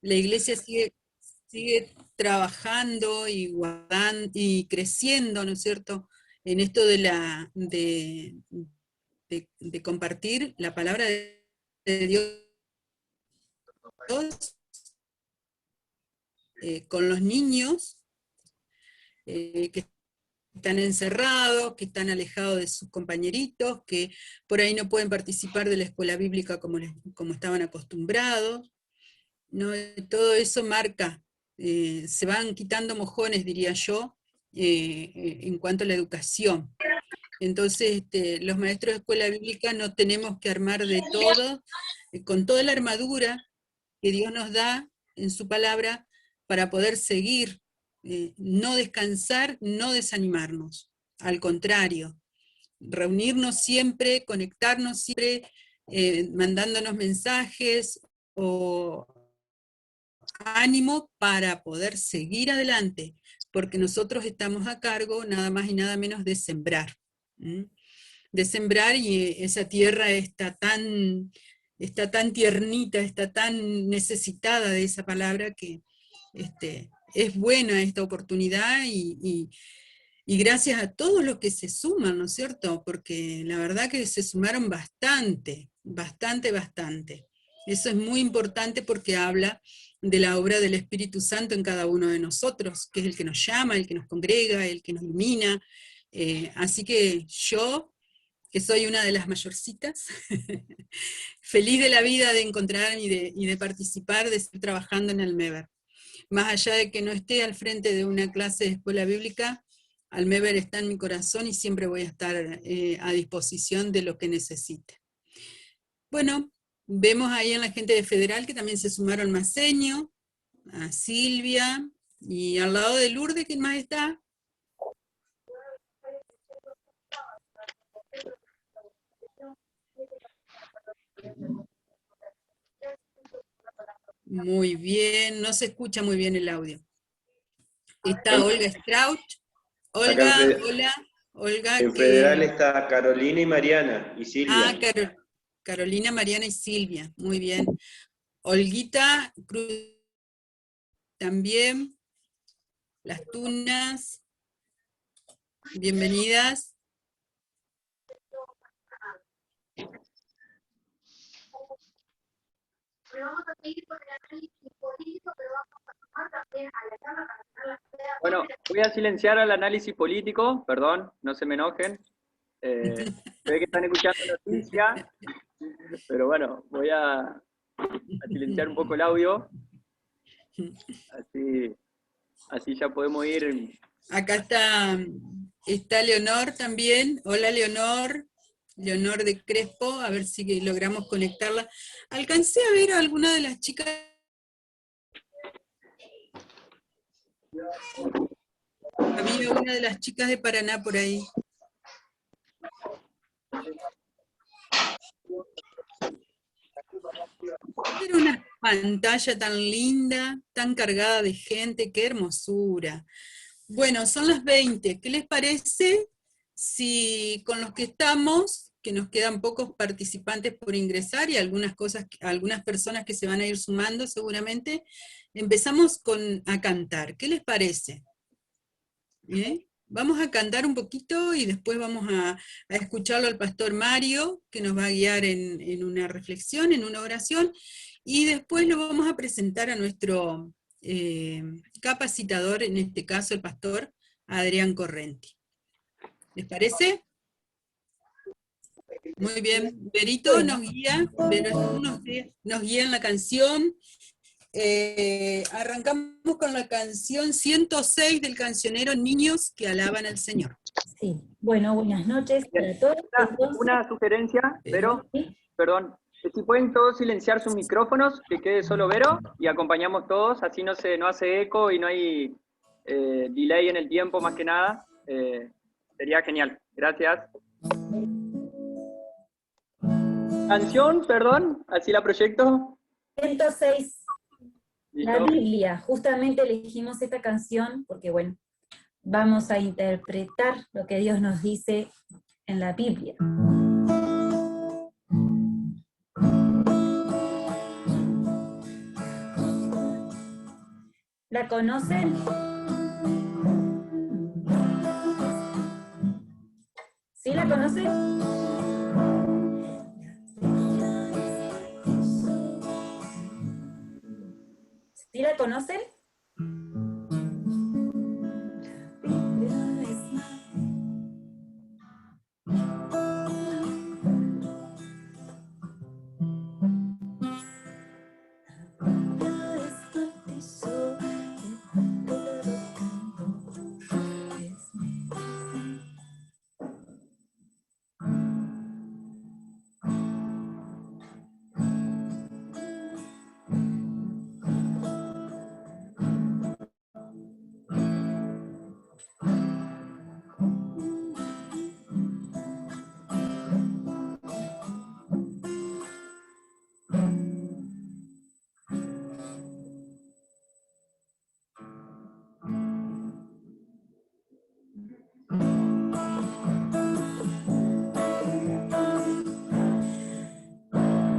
la iglesia sigue trabajando y guardando y creciendo, ¿no es cierto?, en esto de compartir la palabra de Dios con los niños que están encerrados, que están alejados de sus compañeritos, que por ahí no pueden participar de la escuela bíblica como estaban acostumbrados, ¿no? Todo eso marca, se van quitando mojones, diría yo, en cuanto a la educación. Entonces, los maestros de escuela bíblica no tenemos que armar de todo, con toda la armadura que Dios nos da en su palabra para poder seguir, no descansar, no desanimarnos. Al contrario, reunirnos siempre, conectarnos siempre, mandándonos mensajes o ánimo para poder seguir adelante, porque nosotros estamos a cargo nada más y nada menos de sembrar. De sembrar, y esa tierra está tan tiernita, está tan necesitada de esa palabra que es buena esta oportunidad, y gracias a todos los que se suman, ¿no es cierto? Porque la verdad que se sumaron bastante. Eso es muy importante porque habla de la obra del Espíritu Santo en cada uno de nosotros, que es el que nos llama, el que nos congrega, el que nos ilumina. Así que yo, que soy una de las mayorcitas, feliz de la vida de encontrarme y de participar, de estar trabajando en Almever. Más allá de que no esté al frente de una clase de escuela bíblica, Almever está en mi corazón y siempre voy a estar a disposición de lo que necesite. Bueno, vemos ahí en la gente de Federal que también se sumaron Maceño, a Silvia, y al lado de Lourdes, ¿quién más está? Muy bien, no se escucha muy bien el audio. Está Olga Strauch. Olga, hola. Olga, en Federal está Carolina y Mariana, y Silvia. Carolina, Mariana y Silvia, muy bien. Olguita Cruz también. Las Tunas, bienvenidas. Bueno, voy a silenciar al análisis político, perdón, no se me enojen. Sé que están escuchando noticias, pero bueno, voy a silenciar un poco el audio. Así ya podemos ir. Acá está Leonor también. Hola Leonor. Leonor de Crespo, a ver si logramos conectarla. Alcancé a ver a alguna de las chicas. Había una de las chicas de Paraná por ahí. Era una pantalla tan linda, tan cargada de gente, qué hermosura. Bueno, son las 20. ¿Qué les parece si con los que estamos, que nos quedan pocos participantes por ingresar y algunas personas que se van a ir sumando seguramente, empezamos a cantar? ¿Qué les parece? Vamos a cantar un poquito y después vamos a escucharlo al pastor Mario, que nos va a guiar en una reflexión, en una oración, y después lo vamos a presentar a nuestro capacitador, en este caso el pastor Adrián Correnti. ¿Les parece? Muy bien. Berito nos guía en la canción. Arrancamos con la canción 106 del cancionero Niños que alaban al Señor. Sí, bueno, buenas noches a todos. Una sugerencia, Vero, ¿Sí? perdón, si pueden todos silenciar sus micrófonos, que quede solo Vero, y acompañamos todos, así no hace eco y no hay delay en el tiempo más que nada. Sería genial, gracias. Canción, perdón, así la proyecto. 106. ¿Listo? La Biblia, justamente elegimos esta canción porque, bueno, vamos a interpretar lo que Dios nos dice en la Biblia. ¿La conocen? ¿Sí la conocen? ¿Sí la conocen?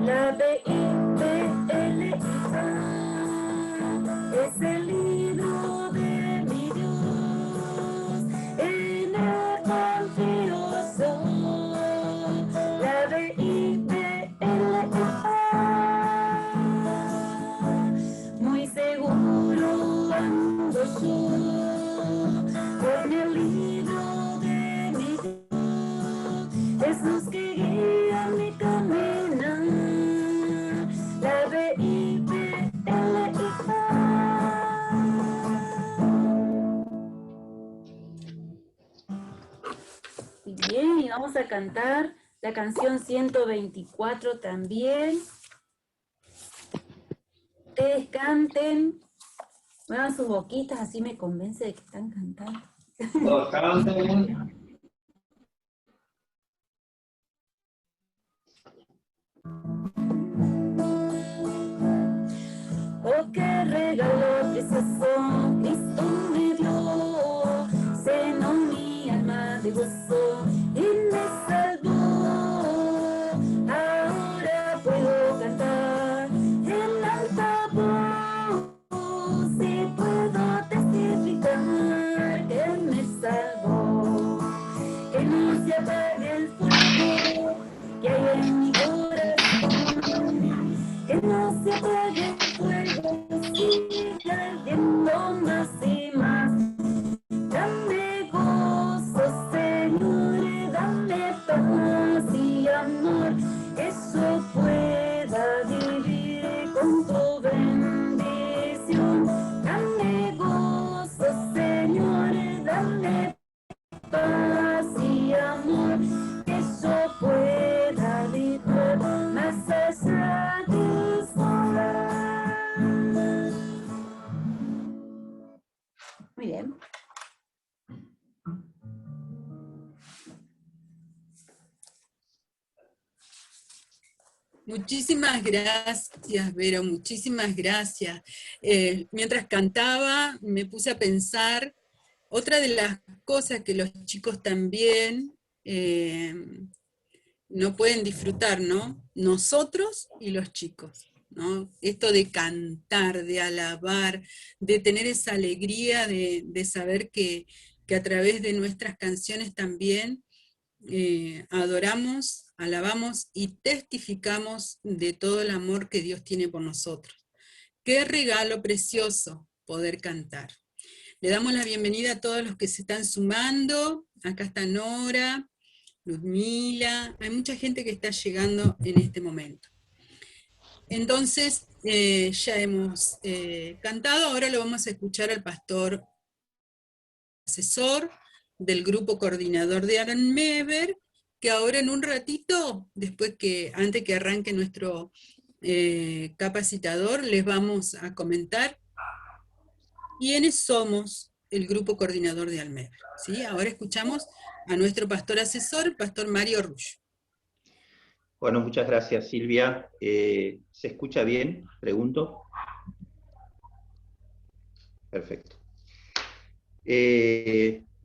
La Biblia es el libro de mi Dios, en el confío soy. La Biblia muy seguro ando yo, con el libro de mi Dios, Jesús que guía mi camino. La Biblia. Bien, y vamos a cantar la canción 124 también. Ustedes canten, muevan sus boquitas, así me convence de que están cantando. Todos canten. Oh, qué regalo precioso Cristo me dio, cenó mi alma de gozo y me salvó. Ahora puedo cantar en alta voz y puedo testificar que Él me salvó. Que no se apague el fuego que hay en mi corazón, que no se apague el fuego, sigue ardiendo más y más. Dame gozo, Señor, dame paz y amor, eso pueda vivir con tu bendición. Dame gozo, Señor, dame paz y amor, eso pueda vivir más allá del sol. Muy bien. Muchísimas gracias, Vero, muchísimas gracias. Mientras cantaba, me puse a pensar, otra de las cosas que los chicos también no pueden disfrutar, ¿no? Nosotros y los chicos, ¿no? Esto de cantar, de alabar, de tener esa alegría de saber que a través de nuestras canciones también adoramos, alabamos y testificamos de todo el amor que Dios tiene por nosotros. Qué regalo precioso poder cantar. Le damos la bienvenida a todos los que se están sumando. Acá está Nora, Luzmila, hay mucha gente que está llegando en este momento. Entonces, ya hemos cantado, ahora lo vamos a escuchar al pastor asesor del grupo coordinador de Aranmeber, que ahora en un ratito, antes que arranque nuestro capacitador, les vamos a comentar quiénes somos el grupo coordinador de Almeber. ¿Sí? Ahora escuchamos a nuestro pastor asesor, el pastor Mario Rush. Bueno, muchas gracias, Silvia. ¿Se escucha bien? Pregunto. Perfecto.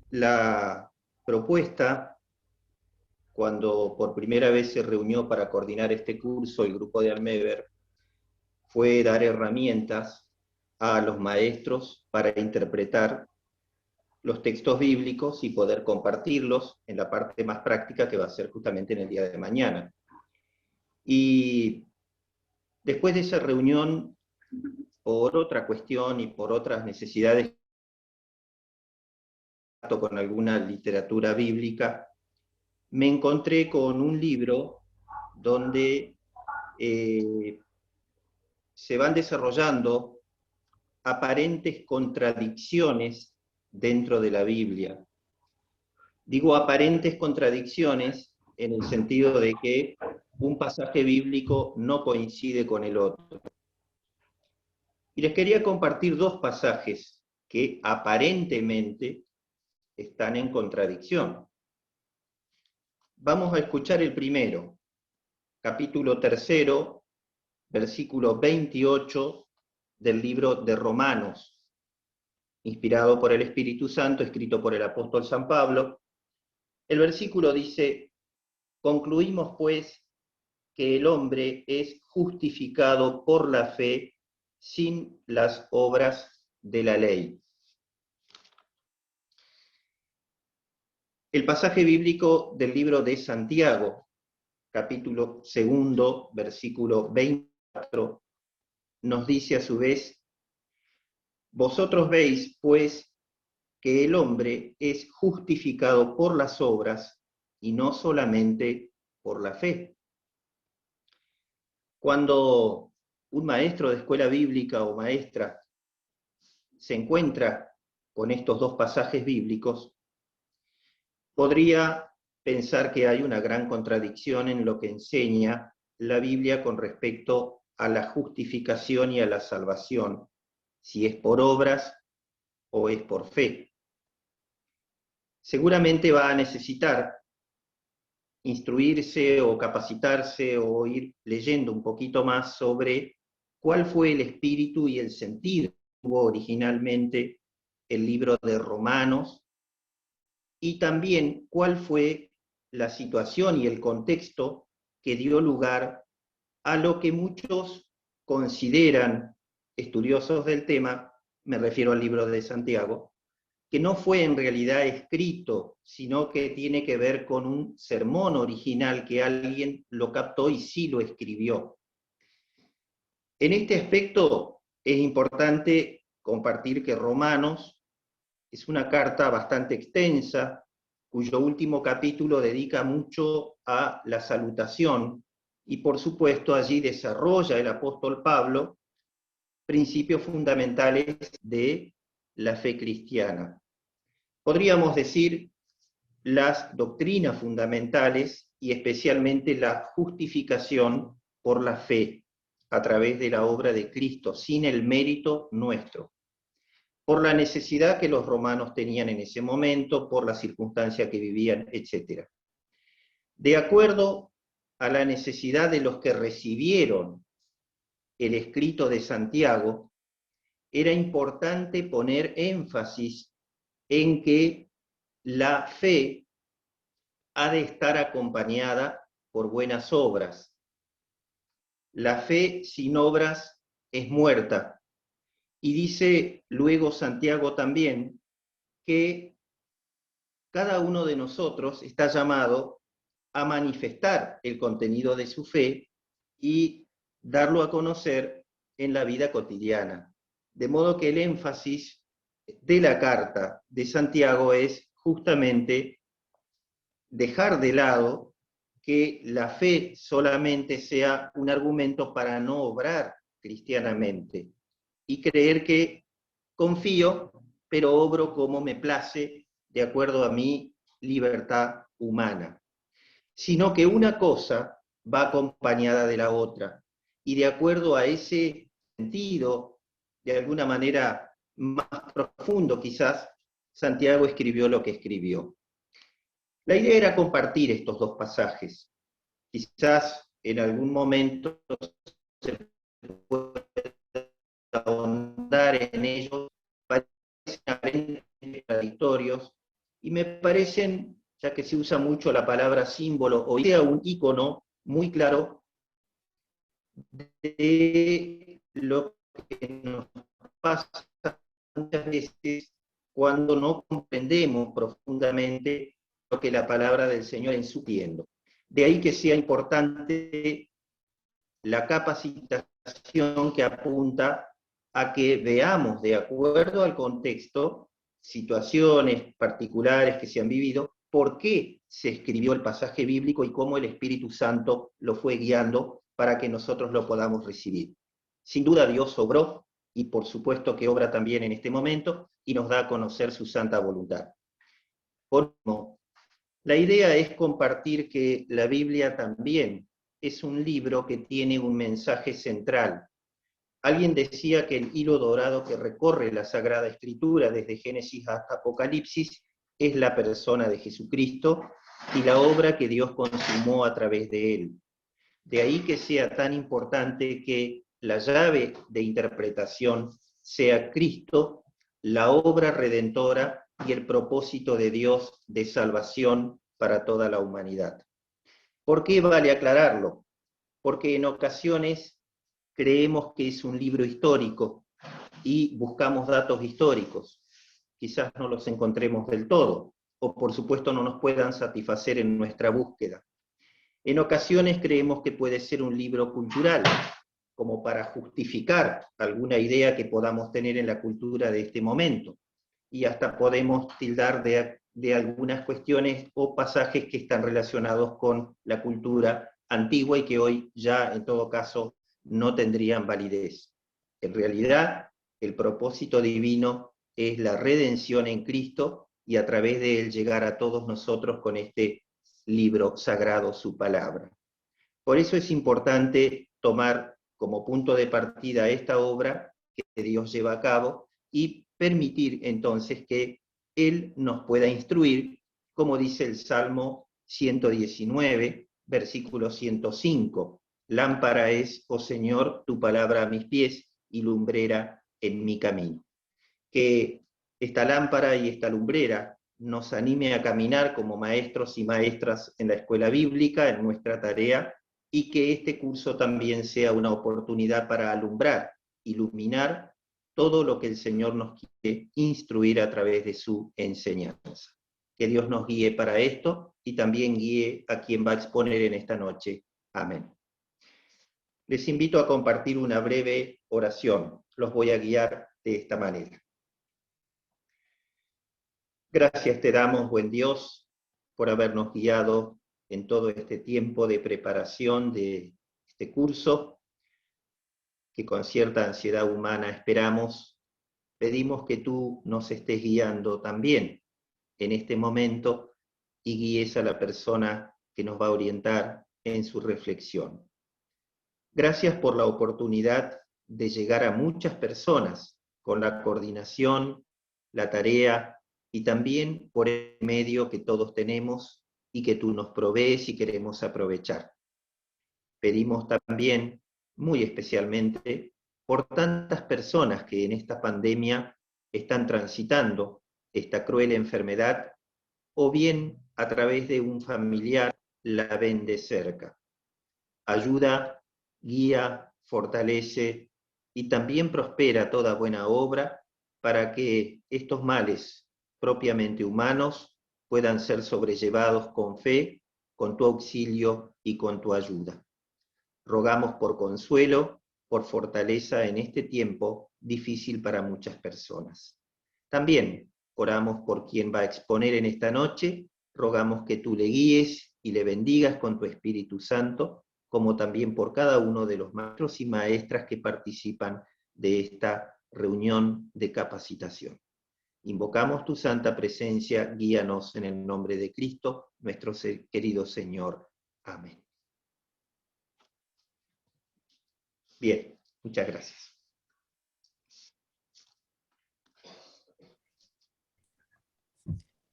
La propuesta, cuando por primera vez se reunió para coordinar este curso, el grupo de Almeber, fue dar herramientas a los maestros para interpretar los textos bíblicos y poder compartirlos en la parte más práctica que va a ser justamente en el día de mañana. Y después de esa reunión, por otra cuestión y por otras necesidades con alguna literatura bíblica, me encontré con un libro donde se van desarrollando aparentes contradicciones dentro de la Biblia. Digo aparentes contradicciones en el sentido de que un pasaje bíblico no coincide con el otro. Y les quería compartir dos pasajes que aparentemente están en contradicción. Vamos a escuchar el primero, capítulo 3, versículo 28 del libro de Romanos, inspirado por el Espíritu Santo, escrito por el apóstol San Pablo. El versículo dice: concluimos pues que el hombre es justificado por la fe sin las obras de la ley. El pasaje bíblico del libro de Santiago, capítulo 2, versículo 24, nos dice a su vez: vosotros veis, pues, que el hombre es justificado por las obras y no solamente por la fe. Cuando un maestro de escuela bíblica o maestra se encuentra con estos dos pasajes bíblicos, podría pensar que hay una gran contradicción en lo que enseña la Biblia con respecto a la justificación y a la salvación, si es por obras o es por fe. Seguramente va a necesitar instruirse o capacitarse o ir leyendo un poquito más sobre cuál fue el espíritu y el sentido que tuvo originalmente el libro de Romanos, y también cuál fue la situación y el contexto que dio lugar a lo que muchos consideran, estudiosos del tema, me refiero al libro de Santiago, que no fue en realidad escrito, sino que tiene que ver con un sermón original que alguien lo captó y sí lo escribió. En este aspecto es importante compartir que Romanos es una carta bastante extensa, cuyo último capítulo dedica mucho a la salutación, y por supuesto allí desarrolla el apóstol Pablo principios fundamentales de la fe cristiana. Podríamos decir las doctrinas fundamentales y especialmente la justificación por la fe a través de la obra de Cristo, sin el mérito nuestro, por la necesidad que los romanos tenían en ese momento, por la circunstancia que vivían, etc. De acuerdo a la necesidad de los que recibieron el escrito de Santiago, era importante poner énfasis en que la fe ha de estar acompañada por buenas obras. La fe sin obras es muerta. Y dice luego Santiago también que cada uno de nosotros está llamado a manifestar el contenido de su fe y darlo a conocer en la vida cotidiana. De modo que el énfasis de la carta de Santiago es justamente dejar de lado que la fe solamente sea un argumento para no obrar cristianamente y creer que confío, pero obro como me place de acuerdo a mi libertad humana, sino que una cosa va acompañada de la otra, y de acuerdo a ese sentido, de alguna manera más profundo quizás, Santiago escribió lo que escribió. La idea era compartir estos dos pasajes. Quizás en algún momento se pueda ahondar en ellos, parecen contradictorios, y me parecen, ya que se usa mucho la palabra símbolo, o idea, un icono muy claro de lo que nos pasa muchas veces cuando no comprendemos profundamente lo que la palabra del Señor está supliendo. De ahí que sea importante la capacitación que apunta a que veamos, de acuerdo al contexto, situaciones particulares que se han vivido, por qué se escribió el pasaje bíblico y cómo el Espíritu Santo lo fue guiando para que nosotros lo podamos recibir. Sin duda Dios obró, y por supuesto que obra también en este momento, y nos da a conocer su santa voluntad. Por último, la idea es compartir que la Biblia también es un libro que tiene un mensaje central. Alguien decía que el hilo dorado que recorre la Sagrada Escritura desde Génesis hasta Apocalipsis es la persona de Jesucristo y la obra que Dios consumó a través de él. De ahí que sea tan importante que la llave de interpretación sea Cristo, la obra redentora y el propósito de Dios de salvación para toda la humanidad. ¿Por qué vale aclararlo? Porque en ocasiones creemos que es un libro histórico y buscamos datos históricos. Quizás no los encontremos del todo, o por supuesto no nos puedan satisfacer en nuestra búsqueda. En ocasiones creemos que puede ser un libro cultural, como para justificar alguna idea que podamos tener en la cultura de este momento, y hasta podemos tildar de algunas cuestiones o pasajes que están relacionados con la cultura antigua y que hoy ya en todo caso no tendrían validez. En realidad, el propósito divino es la redención en Cristo y a través de él llegar a todos nosotros con este libro sagrado, su palabra. Por eso es importante tomar como punto de partida esta obra que Dios lleva a cabo y permitir entonces que Él nos pueda instruir, como dice el Salmo 119, versículo 105. Lámpara es, oh Señor, tu palabra a mis pies y lumbrera en mi camino. Que esta lámpara y esta lumbrera nos anime a caminar como maestros y maestras en la escuela bíblica, en nuestra tarea, y que este curso también sea una oportunidad para alumbrar, iluminar todo lo que el Señor nos quiere instruir a través de su enseñanza. Que Dios nos guíe para esto y también guíe a quien va a exponer en esta noche. Amén. Les invito a compartir una breve oración. Los voy a guiar de esta manera. Gracias te damos, buen Dios, por habernos guiado en todo este tiempo de preparación de este curso, que con cierta ansiedad humana esperamos. Pedimos que tú nos estés guiando también en este momento y guíes a la persona que nos va a orientar en su reflexión. Gracias por la oportunidad de llegar a muchas personas con la coordinación, la tarea y también por el medio que todos tenemos y que tú nos provees y queremos aprovechar. Pedimos también, muy especialmente, por tantas personas que en esta pandemia están transitando esta cruel enfermedad o bien a través de un familiar la ven de cerca. Ayuda, guía, fortalece y también prospera toda buena obra para que estos males propiamente humanos puedan ser sobrellevados con fe, con tu auxilio y con tu ayuda. Rogamos por consuelo, por fortaleza en este tiempo difícil para muchas personas. También oramos por quien va a exponer en esta noche, rogamos que tú le guíes y le bendigas con tu Espíritu Santo, como también por cada uno de los maestros y maestras que participan de esta reunión de capacitación. Invocamos tu santa presencia, guíanos en el nombre de Cristo, nuestro querido Señor. Amén. Bien, muchas gracias.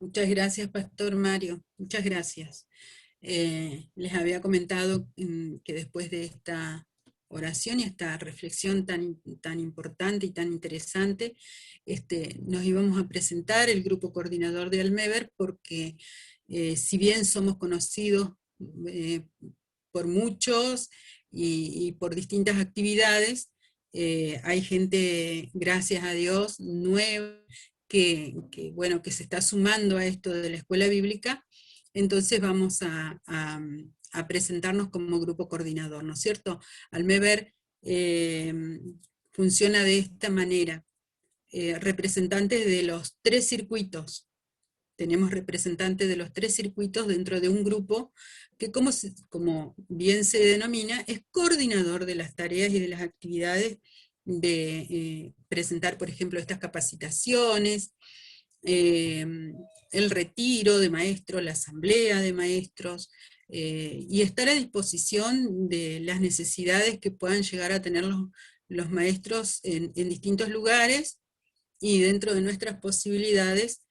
Muchas gracias, Pastor Mario. Muchas gracias. Les había comentado que después de esta oración y esta reflexión tan importante y tan interesante, nos íbamos a presentar el grupo coordinador de Almever, porque si bien somos conocidos por muchos y por distintas actividades, hay gente, gracias a Dios, nueva, bueno, que se está sumando a esto de la escuela bíblica, entonces vamos a presentarnos como grupo coordinador, ¿no es cierto? Almever funciona de esta manera, representantes de los 3 circuitos, tenemos representantes de los 3 circuitos dentro de un grupo que, como bien se denomina, es coordinador de las tareas y de las actividades de presentar, por ejemplo, estas capacitaciones, el retiro de maestros, la asamblea de maestros, y estar a disposición de las necesidades que puedan llegar a tener los maestros en distintos lugares, y dentro de nuestras posibilidades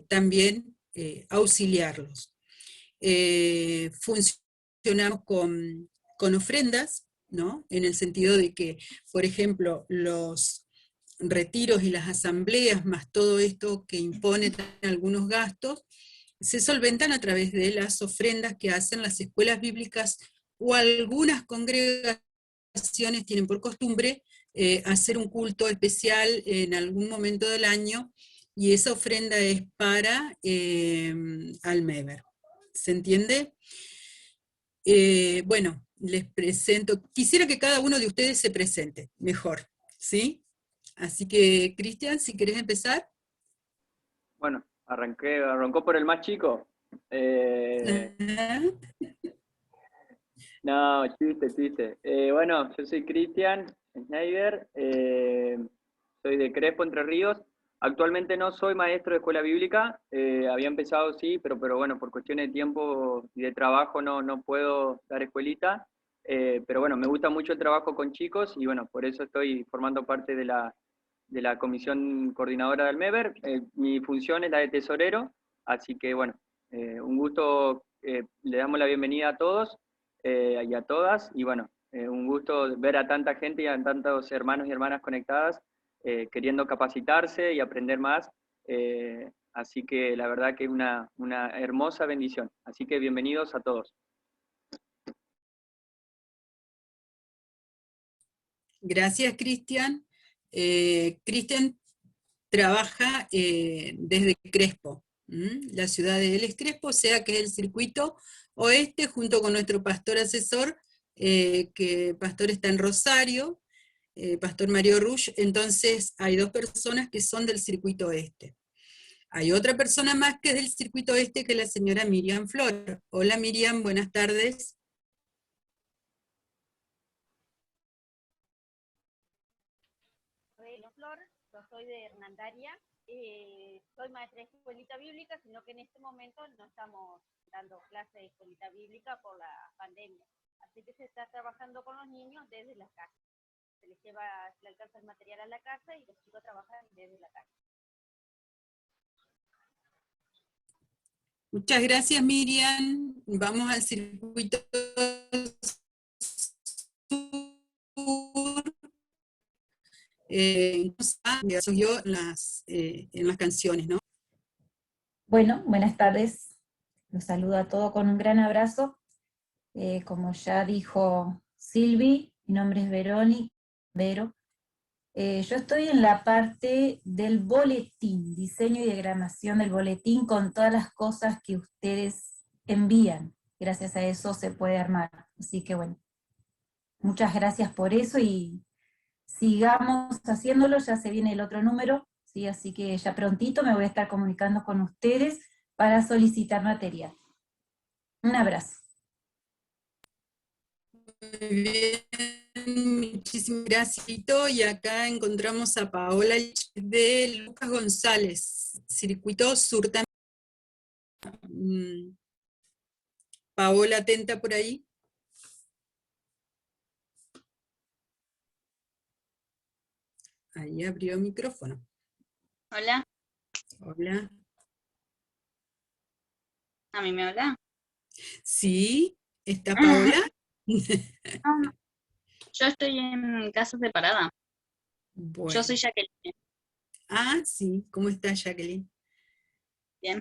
también auxiliarlos. Funcionamos con ofrendas, ¿no? En el sentido de que, por ejemplo, los retiros y las asambleas, más todo esto que impone algunos gastos, se solventan a través de las ofrendas que hacen las escuelas bíblicas, o algunas congregaciones tienen por costumbre hacer un culto especial en algún momento del año, y esa ofrenda es para Almever. ¿Se entiende? Bueno, les presento, quisiera que cada uno de ustedes se presente, mejor, ¿sí? Así que, Cristian, si querés empezar. Bueno, arrancó por el más chico. No, chiste. Bueno, yo soy Cristian Schneider, soy de Crespo, Entre Ríos. Actualmente no soy maestro de escuela bíblica, había empezado sí, pero bueno, por cuestiones de tiempo y de trabajo no puedo dar escuelita. Pero bueno, me gusta mucho el trabajo con chicos y bueno, por eso estoy formando parte de la comisión coordinadora del MEVER. Mi función es la de tesorero, así que bueno, un gusto, le damos la bienvenida a todos y a todas, y bueno, un gusto ver a tanta gente y a tantos hermanos y hermanas conectadas, queriendo capacitarse y aprender más, así que la verdad que es una hermosa bendición, así que bienvenidos a todos. Gracias, Cristian. Cristian trabaja desde Crespo, la ciudad de él es Crespo, o sea que es el circuito oeste, junto con nuestro pastor asesor, que pastor está en Rosario, Pastor Mario Rush. Entonces hay 2 personas que son del circuito oeste. Hay otra persona más que es del circuito oeste, que es la señora Miriam Flor. Hola Miriam, buenas tardes. Flor, yo soy de Hernandaria, soy maestra de escuelita bíblica, sino que en este momento no estamos dando clases de escuelita bíblica por la pandemia, así que se está trabajando con los niños desde la casa, se les alcanza el material a la casa y los chicos trabajan desde la casa. Muchas gracias, Miriam. Vamos al circuito sur. Soy yo en las canciones, ¿no? Bueno, buenas tardes. Los saludo a todos con un gran abrazo. Como ya dijo Silvi, mi nombre es Vero. Yo estoy en la parte del boletín, diseño y diagramación del boletín con todas las cosas que ustedes envían. Gracias a eso se puede armar. Así que bueno, muchas gracias por eso y sigamos haciéndolo, ya se viene el otro número, ¿sí? Así que ya prontito me voy a estar comunicando con ustedes para solicitar material. Un abrazo. Muy bien, muchísimas gracias. Y acá encontramos a Paola de Lucas González, Circuito Sur también. Paola, atenta por ahí. Ahí abrió el micrófono. Hola. Hola. ¿A mí me habla? Sí, ¿está Paola? No, yo estoy en casa separada. Bueno. Yo soy Jacqueline. Ah, sí. ¿Cómo estás, Jacqueline? Bien.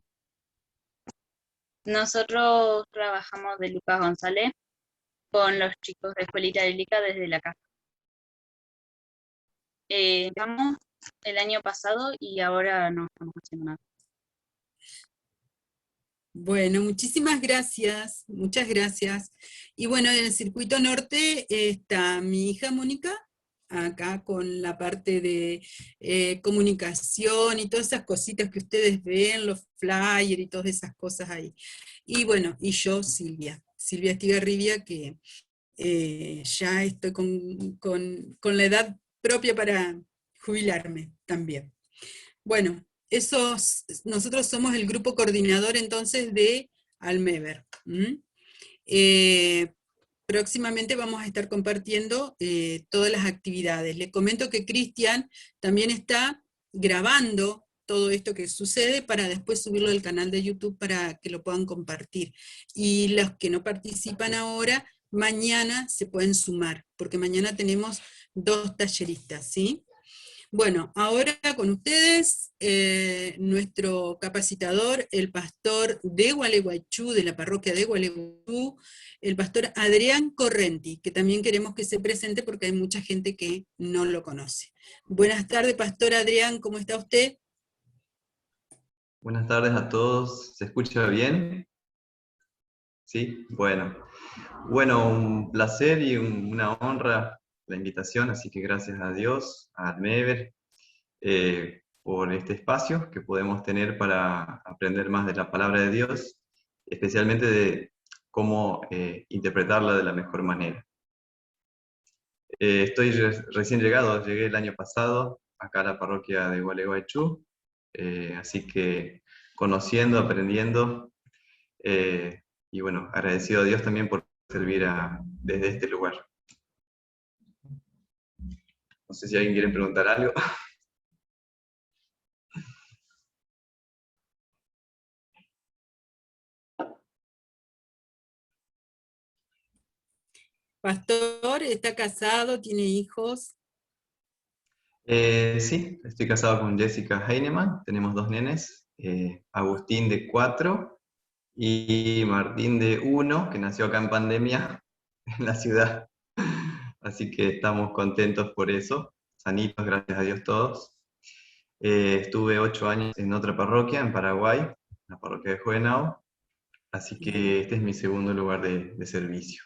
Nosotros trabajamos de Lucas González con los chicos de escuelita bíblica desde la casa. Vamos el año pasado y ahora no estamos haciendo nada. Bueno, muchísimas gracias, muchas gracias. Y bueno, en el circuito norte está mi hija Mónica, acá con la parte de comunicación y todas esas cositas que ustedes ven, los flyers y todas esas cosas ahí. Y bueno, y yo, Silvia Estigarribia, que ya estoy con la edad propia para jubilarme también. Bueno, nosotros somos el grupo coordinador entonces de Almever. Próximamente vamos a estar compartiendo todas las actividades. Les comento que Cristian también está grabando todo esto que sucede para después subirlo al canal de YouTube para que lo puedan compartir. Y los que no participan ahora, mañana se pueden sumar, porque mañana tenemos 2 talleristas, ¿sí? Bueno, ahora con ustedes, nuestro capacitador, el pastor de Gualeguaychú, de la parroquia de Gualeguaychú, el pastor Adrián Correnti, que también queremos que se presente porque hay mucha gente que no lo conoce. Buenas tardes, pastor Adrián, ¿cómo está usted? Buenas tardes a todos, ¿se escucha bien? Sí, bueno. Bueno, un placer y una honra la invitación, así que gracias a Dios, a Almever, por este espacio que podemos tener para aprender más de la palabra de Dios, especialmente de cómo interpretarla de la mejor manera. Estoy recién llegado, llegué el año pasado acá a la parroquia de Gualeguaychú, así que conociendo, aprendiendo, y bueno, agradecido a Dios también por servir desde este lugar. No sé si alguien quiere preguntar algo. Pastor, ¿está casado? ¿Tiene hijos? Sí, estoy casado con Jessica Heinemann, tenemos 2 nenes, Agustín de 4 y Martín de 1, que nació acá en pandemia, en la ciudad. Así que estamos contentos por eso, sanitos, gracias a Dios todos. Estuve 8 años en otra parroquia, en Paraguay, la parroquia de Juvenao, así que este es mi segundo lugar de servicio.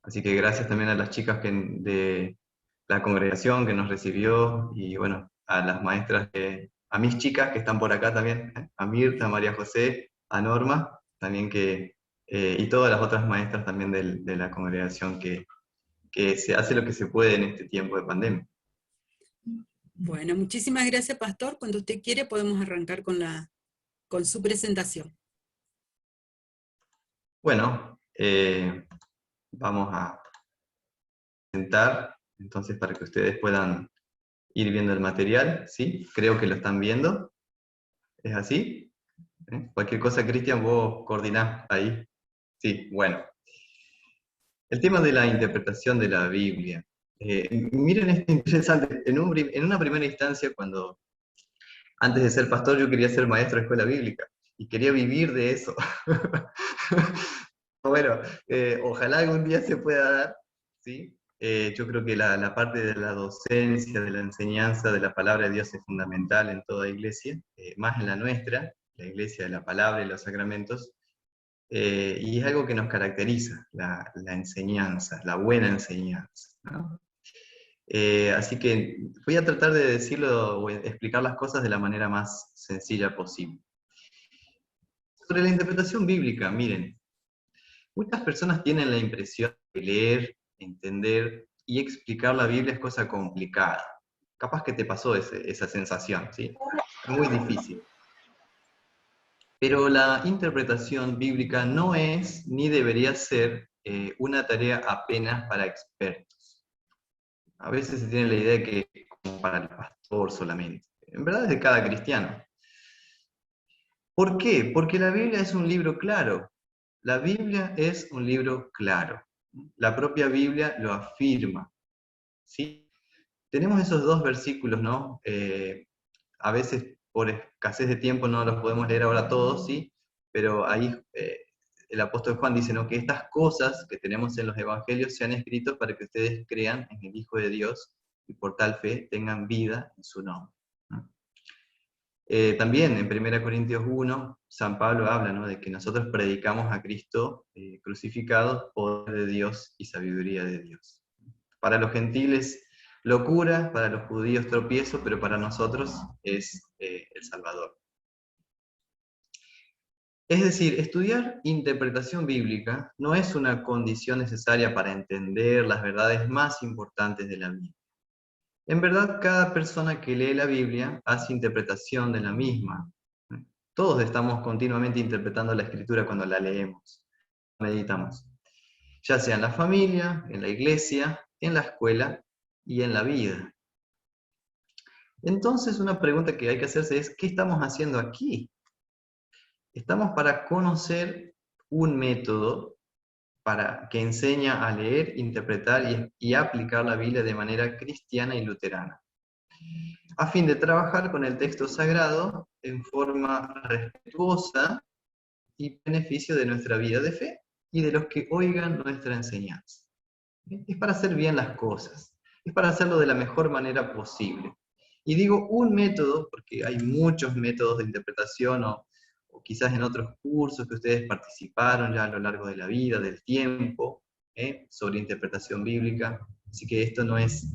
Así que gracias también a las chicas de la congregación que nos recibió, y bueno, a las maestras, a mis chicas que están por acá también, a Mirta, a María José, a Norma, también y todas las otras maestras también de la congregación que se hace lo que se puede en este tiempo de pandemia. Bueno, muchísimas gracias, pastor. Cuando usted quiere podemos arrancar con su presentación. Bueno, vamos a presentar, entonces, para que ustedes puedan ir viendo el material, ¿sí? Creo que lo están viendo. ¿Es así? Cualquier cosa, Cristian, vos coordinás ahí. Sí, bueno. El tema de la interpretación de la Biblia. Miren, es interesante. En una primera instancia, antes de ser pastor, yo quería ser maestro de escuela bíblica y quería vivir de eso. Bueno, ojalá algún día se pueda dar, ¿sí? Yo creo que la parte de la docencia, de la enseñanza de la palabra de Dios es fundamental en toda iglesia, más en la nuestra, la iglesia de la palabra y los sacramentos, y es algo que nos caracteriza, la enseñanza, la buena enseñanza, ¿no? Así que voy a tratar de decirlo o explicar las cosas de la manera más sencilla posible. Sobre la interpretación bíblica, miren, muchas personas tienen la impresión de leer, entender y explicar la Biblia es cosa complicada. Capaz que te pasó esa sensación, ¿sí? Es muy difícil. Pero la interpretación bíblica no es, ni debería ser, una tarea apenas para expertos. A veces se tiene la idea de que es como para el pastor solamente. En verdad es de cada cristiano. ¿Por qué? Porque la Biblia es un libro claro. La Biblia es un libro claro. La propia Biblia lo afirma, ¿sí? Tenemos esos 2 versículos, ¿no? A veces por escasez de tiempo no los podemos leer ahora todos, ¿sí? Pero ahí el apóstol Juan dice, ¿no?, que estas cosas que tenemos en los evangelios se han escrito para que ustedes crean en el Hijo de Dios y por tal fe tengan vida en su nombre. También en 1 Corintios 1, San Pablo habla, ¿no?, de que nosotros predicamos a Cristo crucificado, poder de Dios y sabiduría de Dios. Para los gentiles, locura, para los judíos, tropiezo, pero para nosotros es el Salvador. Es decir, estudiar interpretación bíblica no es una condición necesaria para entender las verdades más importantes de la Biblia. En verdad, cada persona que lee la Biblia hace interpretación de la misma. Todos estamos continuamente interpretando la Escritura cuando la leemos, meditamos. Ya sea en la familia, en la iglesia, en la escuela y en la vida. Entonces, una pregunta que hay que hacerse es, ¿qué estamos haciendo aquí? Estamos para conocer un método que enseña a leer, interpretar y aplicar la Biblia de manera cristiana y luterana, a fin de trabajar con el texto sagrado en forma respetuosa y beneficio de nuestra vida de fe y de los que oigan nuestra enseñanza. Es para hacer bien las cosas, es para hacerlo de la mejor manera posible. Y digo un método, porque hay muchos métodos de interpretación o quizás en otros cursos que ustedes participaron ya a lo largo de la vida, del tiempo, sobre interpretación bíblica. Así que esto no es,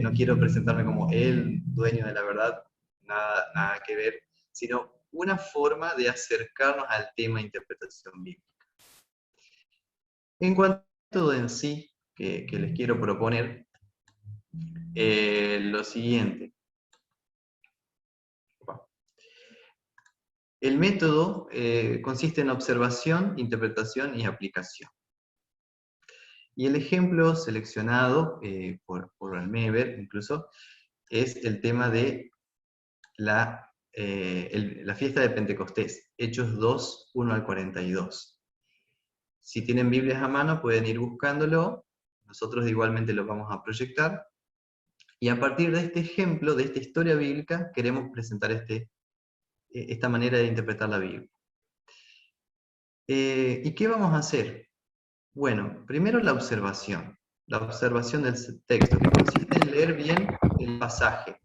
no quiero presentarme como el dueño de la verdad, nada que ver, sino una forma de acercarnos al tema de interpretación bíblica. En cuanto al método en sí, que les quiero proponer, lo siguiente. El método consiste en observación, interpretación y aplicación. Y el ejemplo seleccionado por Almeber, incluso, es el tema de la fiesta de Pentecostés, Hechos 2, 1 al 42. Si tienen Biblias a mano, pueden ir buscándolo. Nosotros igualmente lo vamos a proyectar. Y a partir de este ejemplo, de esta historia bíblica, queremos presentar esta manera de interpretar la Biblia. ¿Y qué vamos a hacer? Bueno, primero la observación del texto, que consiste en leer bien el pasaje.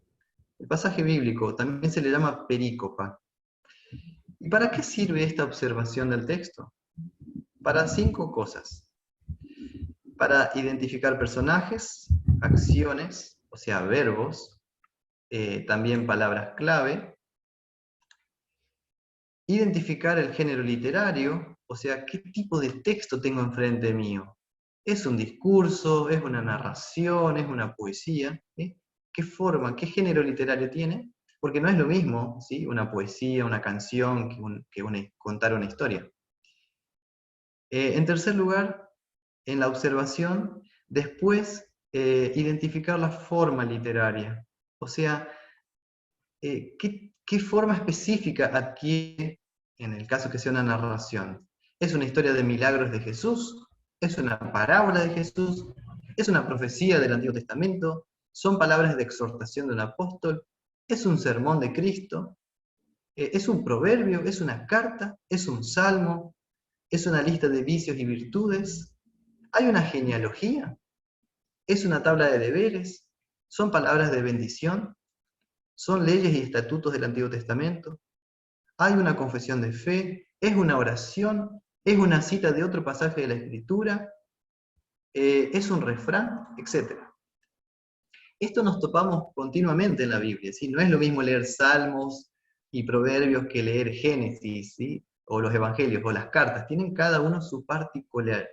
El pasaje bíblico también se le llama perícopa. ¿Y para qué sirve esta observación del texto? Para 5 cosas. Para identificar personajes, acciones, o sea, verbos, también palabras clave. Identificar el género literario, o sea, qué tipo de texto tengo enfrente mío. ¿Es un discurso? ¿Es una narración? ¿Es una poesía? ¿Qué forma, qué género literario tiene? Porque no es lo mismo, ¿sí?, una poesía, una canción, contar una historia. En tercer lugar, en la observación, después identificar la forma literaria. O sea, ¿qué forma específica adquiere en el caso que sea una narración? ¿Es una historia de milagros de Jesús? ¿Es una parábola de Jesús? ¿Es una profecía del Antiguo Testamento? ¿Son palabras de exhortación de un apóstol? ¿Es un sermón de Cristo? ¿Es un proverbio? ¿Es una carta? ¿Es un salmo? ¿Es una lista de vicios y virtudes? ¿Hay una genealogía? ¿Es una tabla de deberes? ¿Son palabras de bendición? ¿Son leyes y estatutos del Antiguo Testamento? ¿Hay una confesión de fe? ¿Es una oración? ¿Es una cita de otro pasaje de la Escritura? ¿Es un refrán? Etcétera. Esto nos topamos continuamente en la Biblia, ¿sí? No es lo mismo leer Salmos y Proverbios que leer Génesis, ¿sí?, o los Evangelios, o las cartas. Tienen cada uno su particularidad.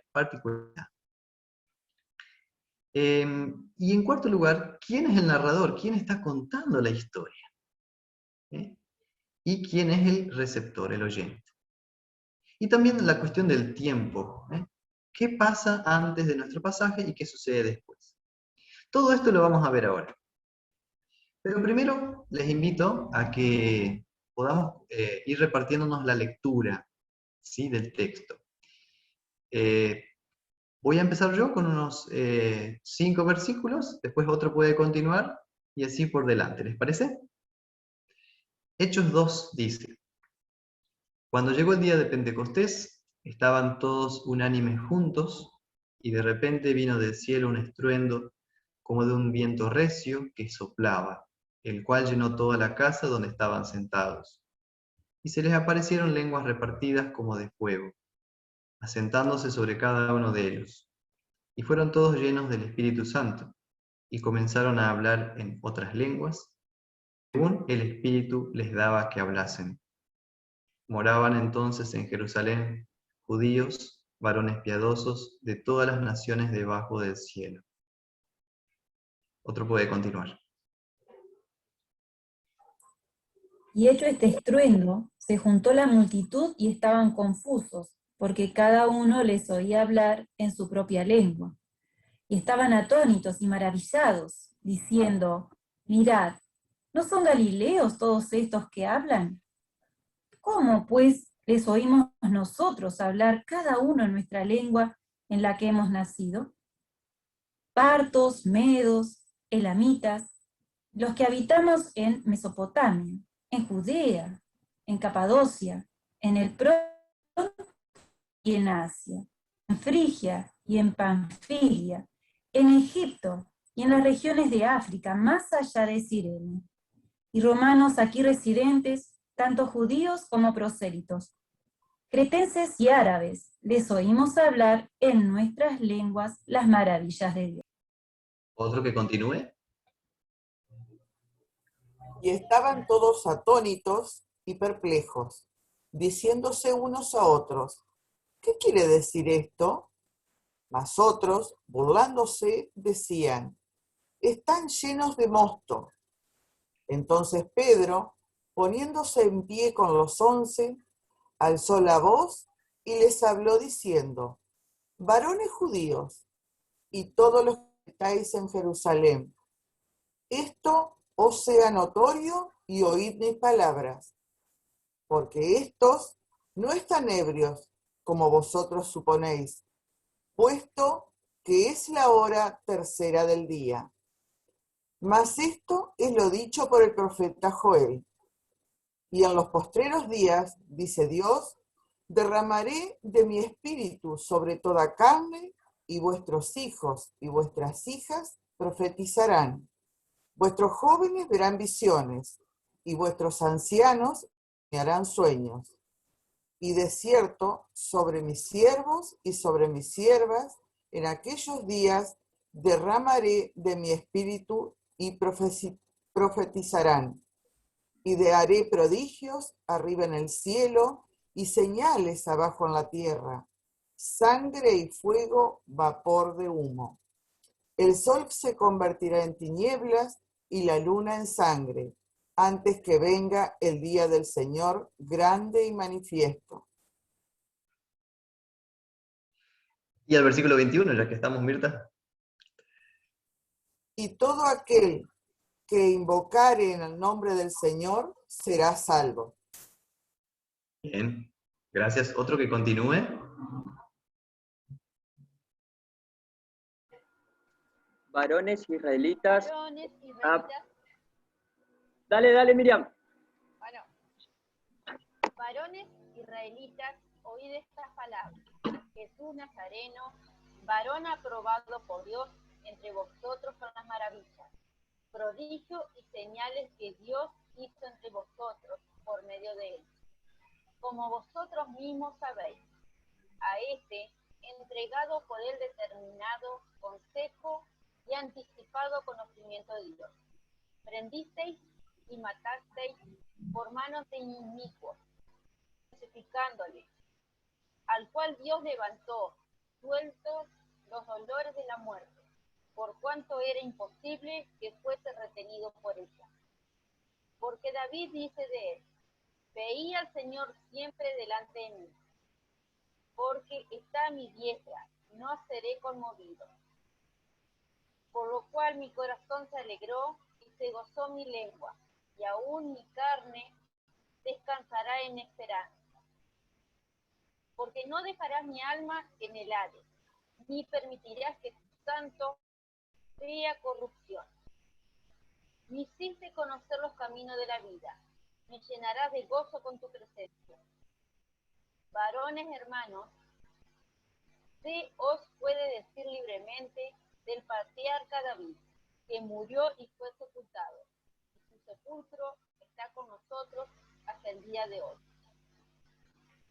Y en cuarto lugar, ¿quién es el narrador? ¿Quién está contando la historia? ¿Y quién es el receptor, el oyente? Y también la cuestión del tiempo. ¿Qué pasa antes de nuestro pasaje y qué sucede después? Todo esto lo vamos a ver ahora. Pero primero les invito a que podamos ir repartiéndonos la lectura, ¿sí?, del texto. Voy a empezar yo con unos 5 versículos, después otro puede continuar, y así por delante, ¿les parece? Hechos 2 dice: Cuando llegó el día de Pentecostés, estaban todos unánimes juntos, y de repente vino del cielo un estruendo, como de un viento recio que soplaba, el cual llenó toda la casa donde estaban sentados. Y se les aparecieron lenguas repartidas como de fuego, asentándose sobre cada uno de ellos. Y fueron todos llenos del Espíritu Santo, y comenzaron a hablar en otras lenguas, según el Espíritu les daba que hablasen. Moraban entonces en Jerusalén judíos, varones piadosos de todas las naciones debajo del cielo. Otro puede continuar. Y hecho este estruendo, se juntó la multitud y estaban confusos, porque cada uno les oía hablar en su propia lengua. Y estaban atónitos y maravillados, diciendo, mirad, ¿no son galileos todos estos que hablan? ¿Cómo, pues, les oímos nosotros hablar cada uno en nuestra lengua en la que hemos nacido? Partos, medos, elamitas, los que habitamos en Mesopotamia, en Judea, en Capadocia, en el Ponto y en Asia, en Frigia y en Panfilia, en Egipto y en las regiones de África, más allá de Cirene, y romanos aquí residentes, tanto judíos como prosélitos, cretenses y árabes, les oímos hablar en nuestras lenguas las maravillas de Dios. Otro que continúe. Y estaban todos atónitos y perplejos, diciéndose unos a otros, ¿qué quiere decir esto? Mas otros, burlándose, decían, están llenos de mosto. Entonces Pedro, poniéndose en pie con los 11, alzó la voz y les habló diciendo, varones judíos, y todos los que estáis en Jerusalén, esto os sea notorio y oíd mis palabras, porque estos no están ebrios, como vosotros suponéis, puesto que es la hora tercera del día. Mas esto es lo dicho por el profeta Joel. Y en los postreros días, dice Dios, derramaré de mi espíritu sobre toda carne, y vuestros hijos y vuestras hijas profetizarán. Vuestros jóvenes verán visiones, y vuestros ancianos soñarán sueños. Y de cierto, sobre mis siervos y sobre mis siervas, en aquellos días derramaré de mi espíritu y profetizarán. Y haré prodigios arriba en el cielo y señales abajo en la tierra, sangre y fuego, vapor de humo. El sol se convertirá en tinieblas y la luna en sangre, antes que venga el día del Señor grande y manifiesto. Y al versículo 21, ya que estamos, Mirta. Y todo aquel que invocare en el nombre del Señor será salvo. Bien, gracias. Otro que continúe. Varones israelitas. Varones israelitas. Dale, Miriam. Bueno, varones israelitas, oíd estas palabras. Jesús Nazareno, varón aprobado por Dios entre vosotros con las maravillas, prodigio y señales que Dios hizo entre vosotros por medio de él. Como vosotros mismos sabéis, a este, entregado por el determinado consejo y anticipado conocimiento de Dios, prendisteis y matasteis por manos de inicuos, crucificándole, al cual Dios levantó, sueltos los dolores de la muerte, por cuanto era imposible que fuese retenido por ella. Porque David dice de él, veía al Señor siempre delante de mí, porque está a mi diestra, no seré conmovido. Por lo cual mi corazón se alegró y se gozó mi lengua, y aún mi carne descansará en esperanza. Porque no dejarás mi alma en el Hades, ni permitirás que tu santo vea corrupción. Me hiciste conocer los caminos de la vida, me llenarás de gozo con tu presencia. Varones hermanos, se os puede decir libremente del patriarca David, que murió y fue sepultado. Y su sepulcro está con nosotros hasta el día de hoy.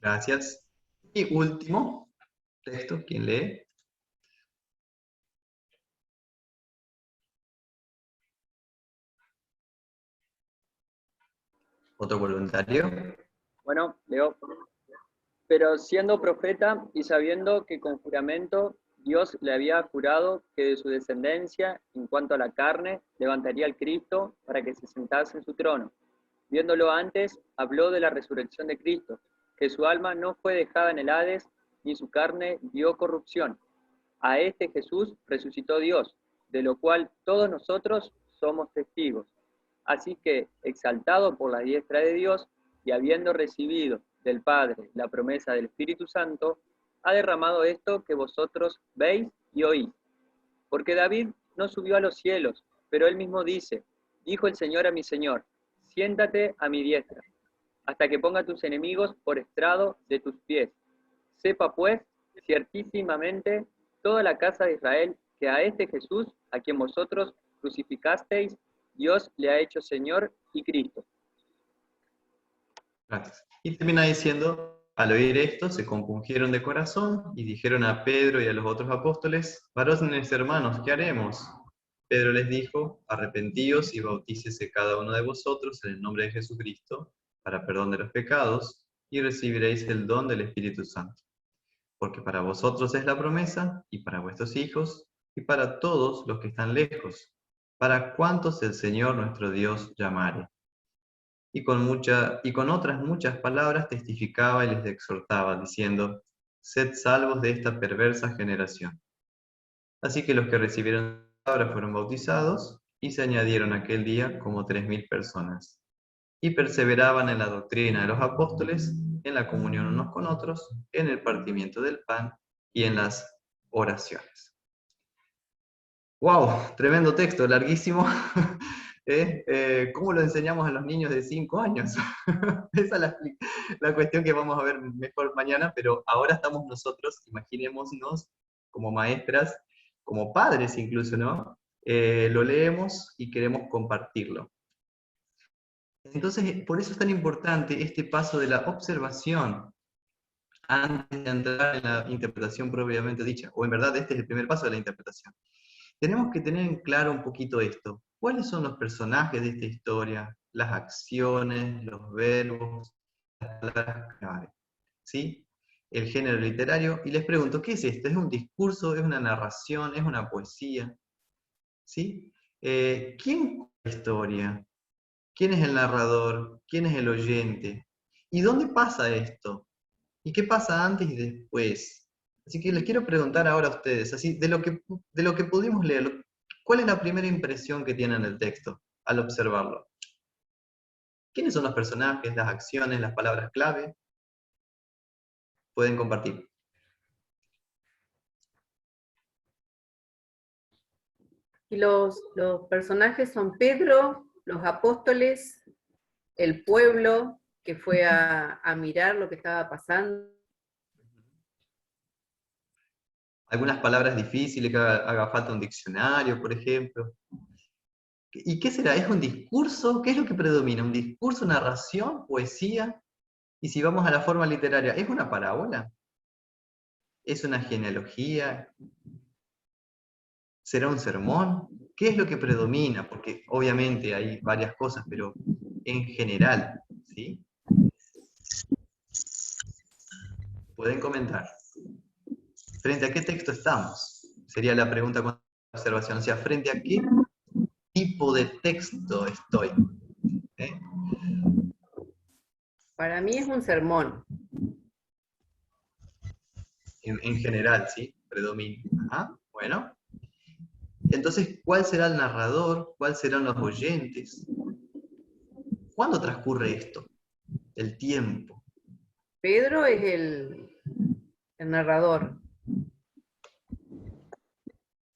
Gracias. Y último texto, ¿quién lee? ¿Otro voluntario? Bueno, leo. Pero siendo profeta y sabiendo que con juramento Dios le había jurado que de su descendencia, en cuanto a la carne, levantaría al Cristo para que se sentase en su trono. Viéndolo antes, habló de la resurrección de Cristo, que su alma no fue dejada en el Hades, ni su carne vio corrupción. A este Jesús resucitó Dios, de lo cual todos nosotros somos testigos. Así que, exaltado por la diestra de Dios, y habiendo recibido del Padre la promesa del Espíritu Santo, ha derramado esto que vosotros veis y oís. Porque David no subió a los cielos, pero él mismo dice, dijo el Señor a mi Señor, siéntate a mi diestra, hasta que ponga tus enemigos por estrado de tus pies. Sepa pues, ciertísimamente, toda la casa de Israel, que a este Jesús, a quien vosotros crucificasteis, Dios le ha hecho Señor y Cristo. Gracias. Y termina diciendo, al oír esto, se compungieron de corazón y dijeron a Pedro y a los otros apóstoles, varones hermanos, ¿qué haremos? Pedro les dijo, arrepentíos y bautícese cada uno de vosotros en el nombre de Jesucristo, para perdón de los pecados, y recibiréis el don del Espíritu Santo. Porque para vosotros es la promesa, y para vuestros hijos, y para todos los que están lejos, para cuantos el Señor nuestro Dios llamare. Y con otras muchas palabras testificaba y les exhortaba, diciendo, sed salvos de esta perversa generación. Así que los que recibieron la palabra fueron bautizados, y se añadieron aquel día como 3.000 personas. Y perseveraban en la doctrina de los apóstoles, en la comunión unos con otros, en el partimiento del pan y en las oraciones. ¡Wow! Tremendo texto, larguísimo. ¿Cómo lo enseñamos a los niños de 5 años? Esa es la cuestión que vamos a ver mejor mañana, pero ahora estamos nosotros, imaginémonos, como maestras, como padres incluso, ¿no? Lo leemos y queremos compartirlo. Entonces, por eso es tan importante este paso de la observación antes de entrar en la interpretación propiamente dicha, o en verdad este es el primer paso de la interpretación. Tenemos que tener en claro un poquito esto. ¿Cuáles son los personajes de esta historia? Las acciones, los verbos, las palabras clave. ¿Sí? El género literario. Y les pregunto, ¿qué es esto? ¿Es un discurso? ¿Es una narración? ¿Es una poesía? ¿Sí? ¿Quién cuenta la historia? ¿Quién es el narrador? ¿Quién es el oyente? ¿Y dónde pasa esto? ¿Y qué pasa antes y después? Así que les quiero preguntar ahora a ustedes, así, de lo que pudimos leer, ¿cuál es la primera impresión que tienen del texto al observarlo? ¿Quiénes son los personajes, las acciones, las palabras clave? Pueden compartir. Y los personajes son Pedro, los apóstoles, el pueblo que fue a mirar lo que estaba pasando. Algunas palabras difíciles que haga falta un diccionario, por ejemplo. ¿Y qué será? ¿Es un discurso? ¿Qué es lo que predomina? ¿Un discurso, narración, poesía? Y si vamos a la forma literaria, ¿es una parábola? ¿Es una genealogía? ¿Será un sermón? ¿Qué es lo que predomina? Porque obviamente hay varias cosas, pero en general, ¿sí? Pueden comentar. ¿Frente a qué texto estamos? Sería la pregunta con observación. O sea, ¿frente a qué tipo de texto estoy? ¿Eh? Para mí es un sermón. En general, ¿sí? Predomina. Ajá, bueno. Entonces, ¿cuál será el narrador? ¿Cuáles serán los oyentes? ¿Cuándo transcurre esto? El tiempo. Pedro es el narrador.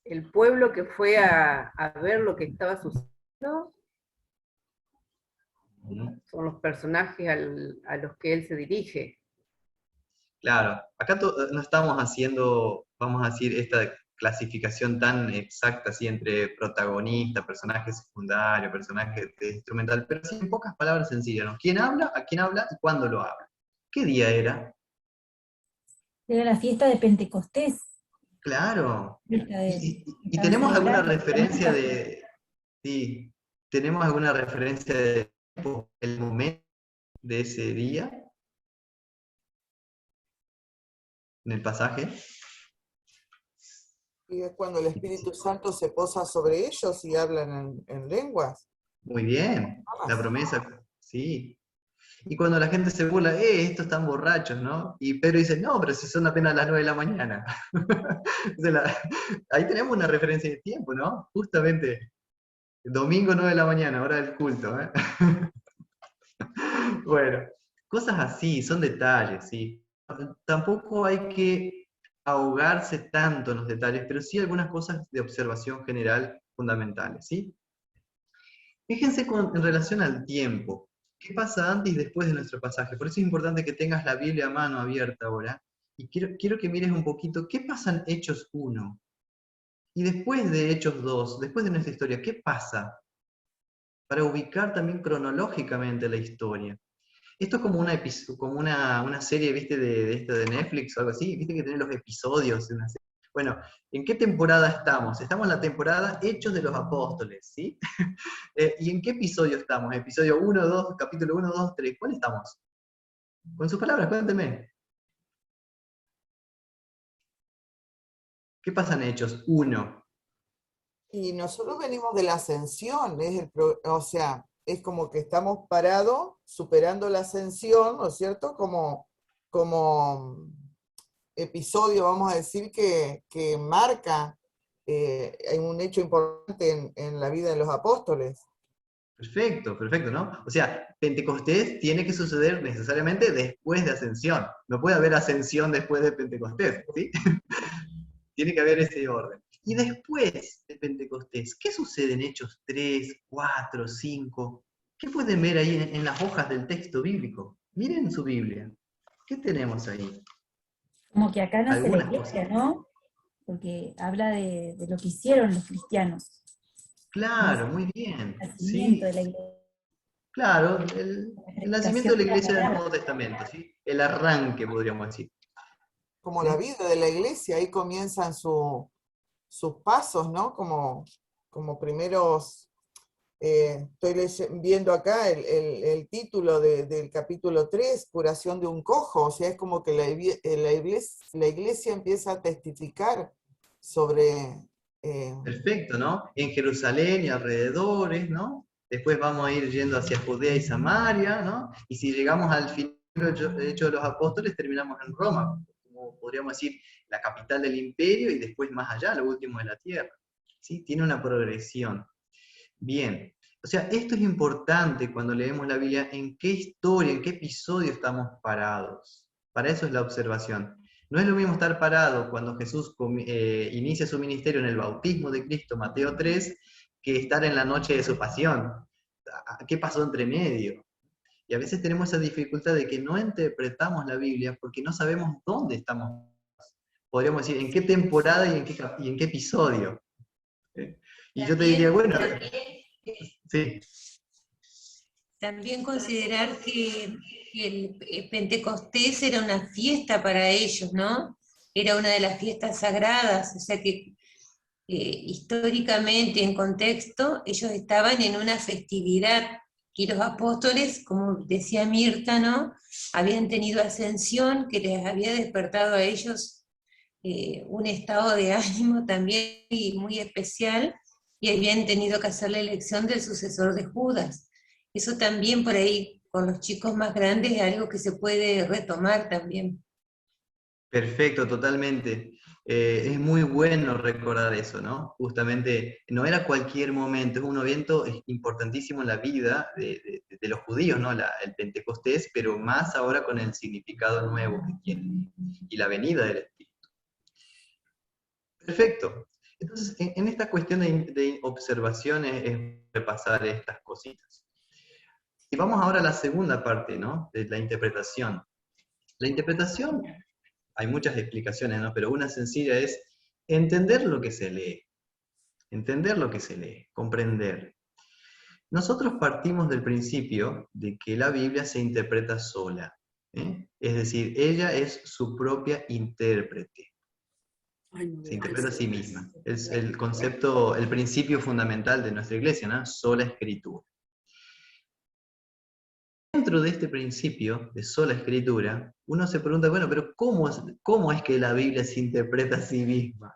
El pueblo que fue a ver lo que estaba sucediendo son los personajes a los que él se dirige. Claro, acá no estamos haciendo, vamos a decir, esta clasificación tan exacta así entre protagonista, personaje secundario, personaje instrumental, pero sí en pocas palabras sencillas, ¿no? ¿Quién habla, a quién habla y cuándo lo habla? ¿Qué día era? Era la fiesta de Pentecostés. Claro. ¿Y Estaban tenemos alguna celebrando referencia de... Sí, ¿tenemos alguna referencia de el momento de ese día en el pasaje? Y es cuando el Espíritu Santo se posa sobre ellos y hablan en lenguas. Muy bien, la promesa, sí. Y cuando la gente se burla, estos están borrachos, ¿no? Y Pedro dice, no, pero si son apenas las 9 de la mañana. Ahí tenemos una referencia de tiempo, ¿no? Justamente, domingo 9 de la mañana, hora del culto, ¿eh? Bueno, cosas así, son detalles, ¿sí? Tampoco hay que ahogarse tanto en los detalles, pero sí algunas cosas de observación general fundamentales, ¿sí? Fíjense en relación al tiempo. ¿Qué pasa antes y después de nuestro pasaje? Por eso es importante que tengas la Biblia a mano abierta ahora. Y quiero que mires un poquito, ¿qué pasa en Hechos 1? Y después de Hechos 2, después de nuestra historia, ¿qué pasa? Para ubicar también cronológicamente la historia. Esto es como una serie, ¿viste? De Netflix o algo así, ¿viste? Que tiene los episodios de una serie. Bueno, ¿en qué temporada estamos? Estamos en la temporada Hechos de los Apóstoles, ¿sí? ¿Y en qué episodio estamos? ¿Episodio 1, 2, capítulo 1, 2, 3? ¿Cuál estamos? Con sus palabras, cuénteme. ¿Qué pasa en Hechos 1? Y nosotros venimos de la ascensión, o sea, es como que estamos parados, superando la ascensión, ¿no es cierto? Como episodio, vamos a decir, que marca un hecho importante en la vida de los apóstoles. Perfecto, perfecto, ¿no? O sea, Pentecostés tiene que suceder necesariamente después de ascensión. No puede haber ascensión después de Pentecostés, ¿sí? Tiene que haber ese orden. Y después de Pentecostés, ¿qué sucede en Hechos 3, 4, 5? ¿Qué pueden ver ahí en las hojas del texto bíblico? Miren su Biblia. ¿Qué tenemos ahí? Como que acá nace la Algunas iglesia, cosas. ¿no? Porque habla de lo que hicieron los cristianos. Claro, muy bien. El nacimiento Sí, de la iglesia. claro, el nacimiento de la La iglesia del palabra. Nuevo Testamento, ¿sí? El arranque, podríamos decir. Como ¿Sí? la vida de la iglesia, ahí comienzan sus pasos, ¿no? Como primeros, estoy viendo acá el título del capítulo 3, curación de un cojo, o sea, es como que la iglesia empieza a testificar sobre... Perfecto, ¿no? En Jerusalén y alrededores, ¿no? Después vamos a ir yendo hacia Judea y Samaria, ¿no? Y si llegamos al final de Hechos de los Apóstoles, terminamos en Roma, como podríamos decir, la capital del imperio y después más allá, lo último de la tierra. ¿Sí? Tiene una progresión. Bien. O sea, esto es importante cuando leemos la Biblia, en qué historia, en qué episodio estamos parados. Para eso es la observación. No es lo mismo estar parado cuando Jesús inicia su ministerio en el bautismo de Cristo, Mateo 3, que estar en la noche de su pasión. ¿Qué pasó entre medio? Y a veces tenemos esa dificultad de que no interpretamos la Biblia porque no sabemos dónde estamos. Podríamos decir, en qué temporada y en qué episodio. Y yo te diría, bueno, sí. También considerar que el Pentecostés era una fiesta para ellos, ¿no? Era una de las fiestas sagradas, o sea que históricamente, en contexto, ellos estaban en una festividad, y los apóstoles, como decía Mirta, ¿no? Habían tenido ascensión que les había despertado a ellos un estado de ánimo también y muy especial, y habían tenido que hacer la elección del sucesor de Judas. Eso también por ahí, con los chicos más grandes, es algo que se puede retomar también. Perfecto, totalmente. Es muy bueno recordar eso, ¿no? Justamente, no era cualquier momento, es un evento importantísimo en la vida de los judíos, ¿no? El Pentecostés, pero más ahora con el significado nuevo que tiene y la venida del Espíritu. Perfecto. Entonces, en esta cuestión de observaciones es repasar estas cositas. Y vamos ahora a la segunda parte, ¿no? De la interpretación. La interpretación, hay muchas explicaciones, ¿no? Pero una sencilla es Entender lo que se lee. Entender lo que se lee, comprender. Nosotros partimos del principio de que la Biblia se interpreta sola. Es decir, ella es su propia intérprete. Se interpreta a sí misma. Es el concepto, el principio fundamental de nuestra iglesia, ¿no? Sola escritura. Dentro de este principio de sola escritura, uno se pregunta, bueno, pero ¿cómo es que la Biblia se interpreta a sí misma?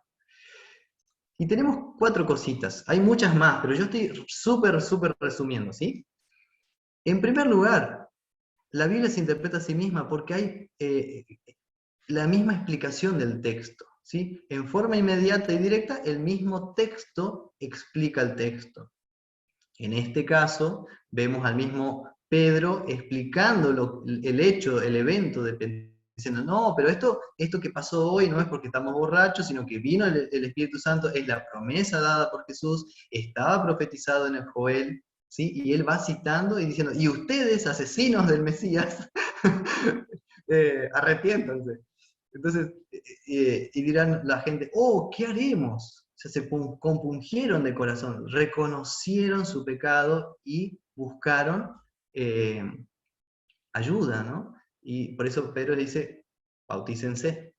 Y tenemos 4 cositas. Hay muchas más, pero yo estoy súper resumiendo, ¿sí? En primer lugar, la Biblia se interpreta a sí misma porque hay la misma explicación del texto, ¿sí? En forma inmediata y directa, el mismo texto explica el texto. En este caso, vemos al mismo Pedro explicando el hecho, el evento de Pentecostés, diciendo, no, pero esto que pasó hoy no es porque estamos borrachos, sino que vino el Espíritu Santo, es la promesa dada por Jesús, estaba profetizado en el Joel, ¿sí? Y él va citando y diciendo, y ustedes, asesinos del Mesías, arrepiéntanse. Entonces, y dirán la gente, oh, ¿qué haremos? O sea, se compungieron de corazón, reconocieron su pecado y buscaron ayuda, ¿no? Y por eso Pedro dice, bautícense.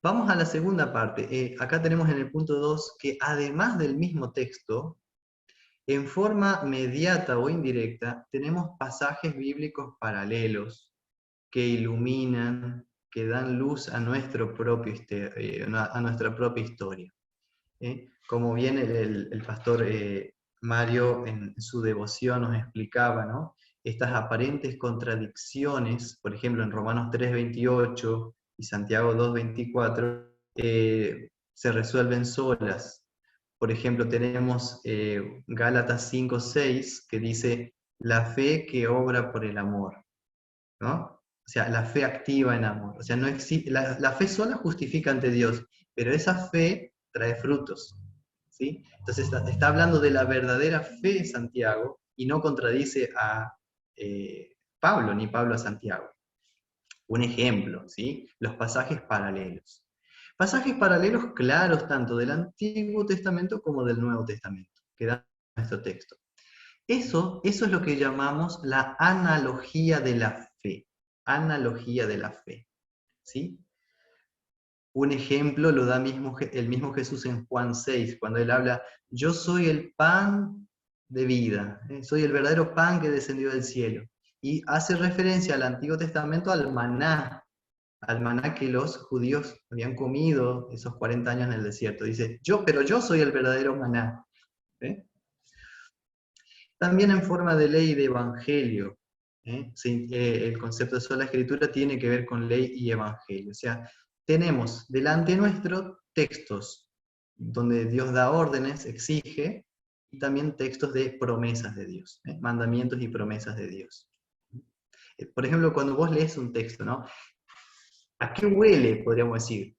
Vamos a la segunda parte. Acá tenemos en el punto 2 que además del mismo texto, en forma mediata o indirecta, tenemos pasajes bíblicos paralelos que iluminan, que dan luz a, nuestra propia historia. Como bien el pastor Mario en su devoción nos explicaba, ¿no? Estas aparentes contradicciones, por ejemplo en Romanos 3:28 y Santiago 2:24, se resuelven solas. Por ejemplo, tenemos Gálatas 5:6 que dice, la fe que obra por el amor, ¿no? O sea, la fe activa en amor. O sea, no existe, la fe sola justifica ante Dios, pero esa fe trae frutos, ¿sí? Entonces está hablando de la verdadera fe Santiago y no contradice a Pablo, ni Pablo a Santiago. Un ejemplo, ¿sí? Los pasajes paralelos. Pasajes paralelos claros tanto del Antiguo Testamento como del Nuevo Testamento, que dan nuestro texto. Eso es lo que llamamos la analogía de la fe. Analogía de la fe, ¿sí? Un ejemplo lo da el mismo Jesús en Juan 6, cuando él habla, yo soy el pan de vida, soy el verdadero pan que descendió del cielo. Y hace referencia al Antiguo Testamento al maná que los judíos habían comido esos 40 años en el desierto. Dice, pero yo soy el verdadero maná. ¿Eh? También en forma de ley y de evangelio. El concepto de sola escritura tiene que ver con ley y evangelio. O sea, tenemos delante nuestro textos donde Dios da órdenes, exige, y también textos de promesas de Dios, mandamientos y promesas de Dios. Por ejemplo, cuando vos lees un texto, ¿no? ¿A qué huele, podríamos decir?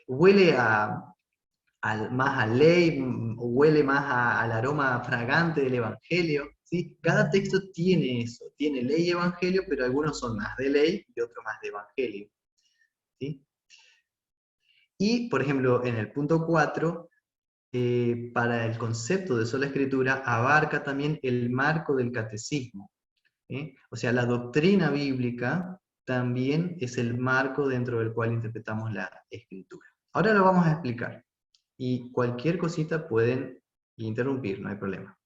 ¿Huele más a ley, huele más al aroma fragante del evangelio? ¿Sí? Cada texto tiene eso, tiene ley y evangelio, pero algunos son más de ley y otros más de evangelio. ¿Sí? Y, por ejemplo, en el punto 4, para el concepto de sola escritura, abarca también el marco del catecismo. O sea, la doctrina bíblica también es el marco dentro del cual interpretamos la escritura. Ahora lo vamos a explicar. Y cualquier cosita pueden interrumpir, no hay problema.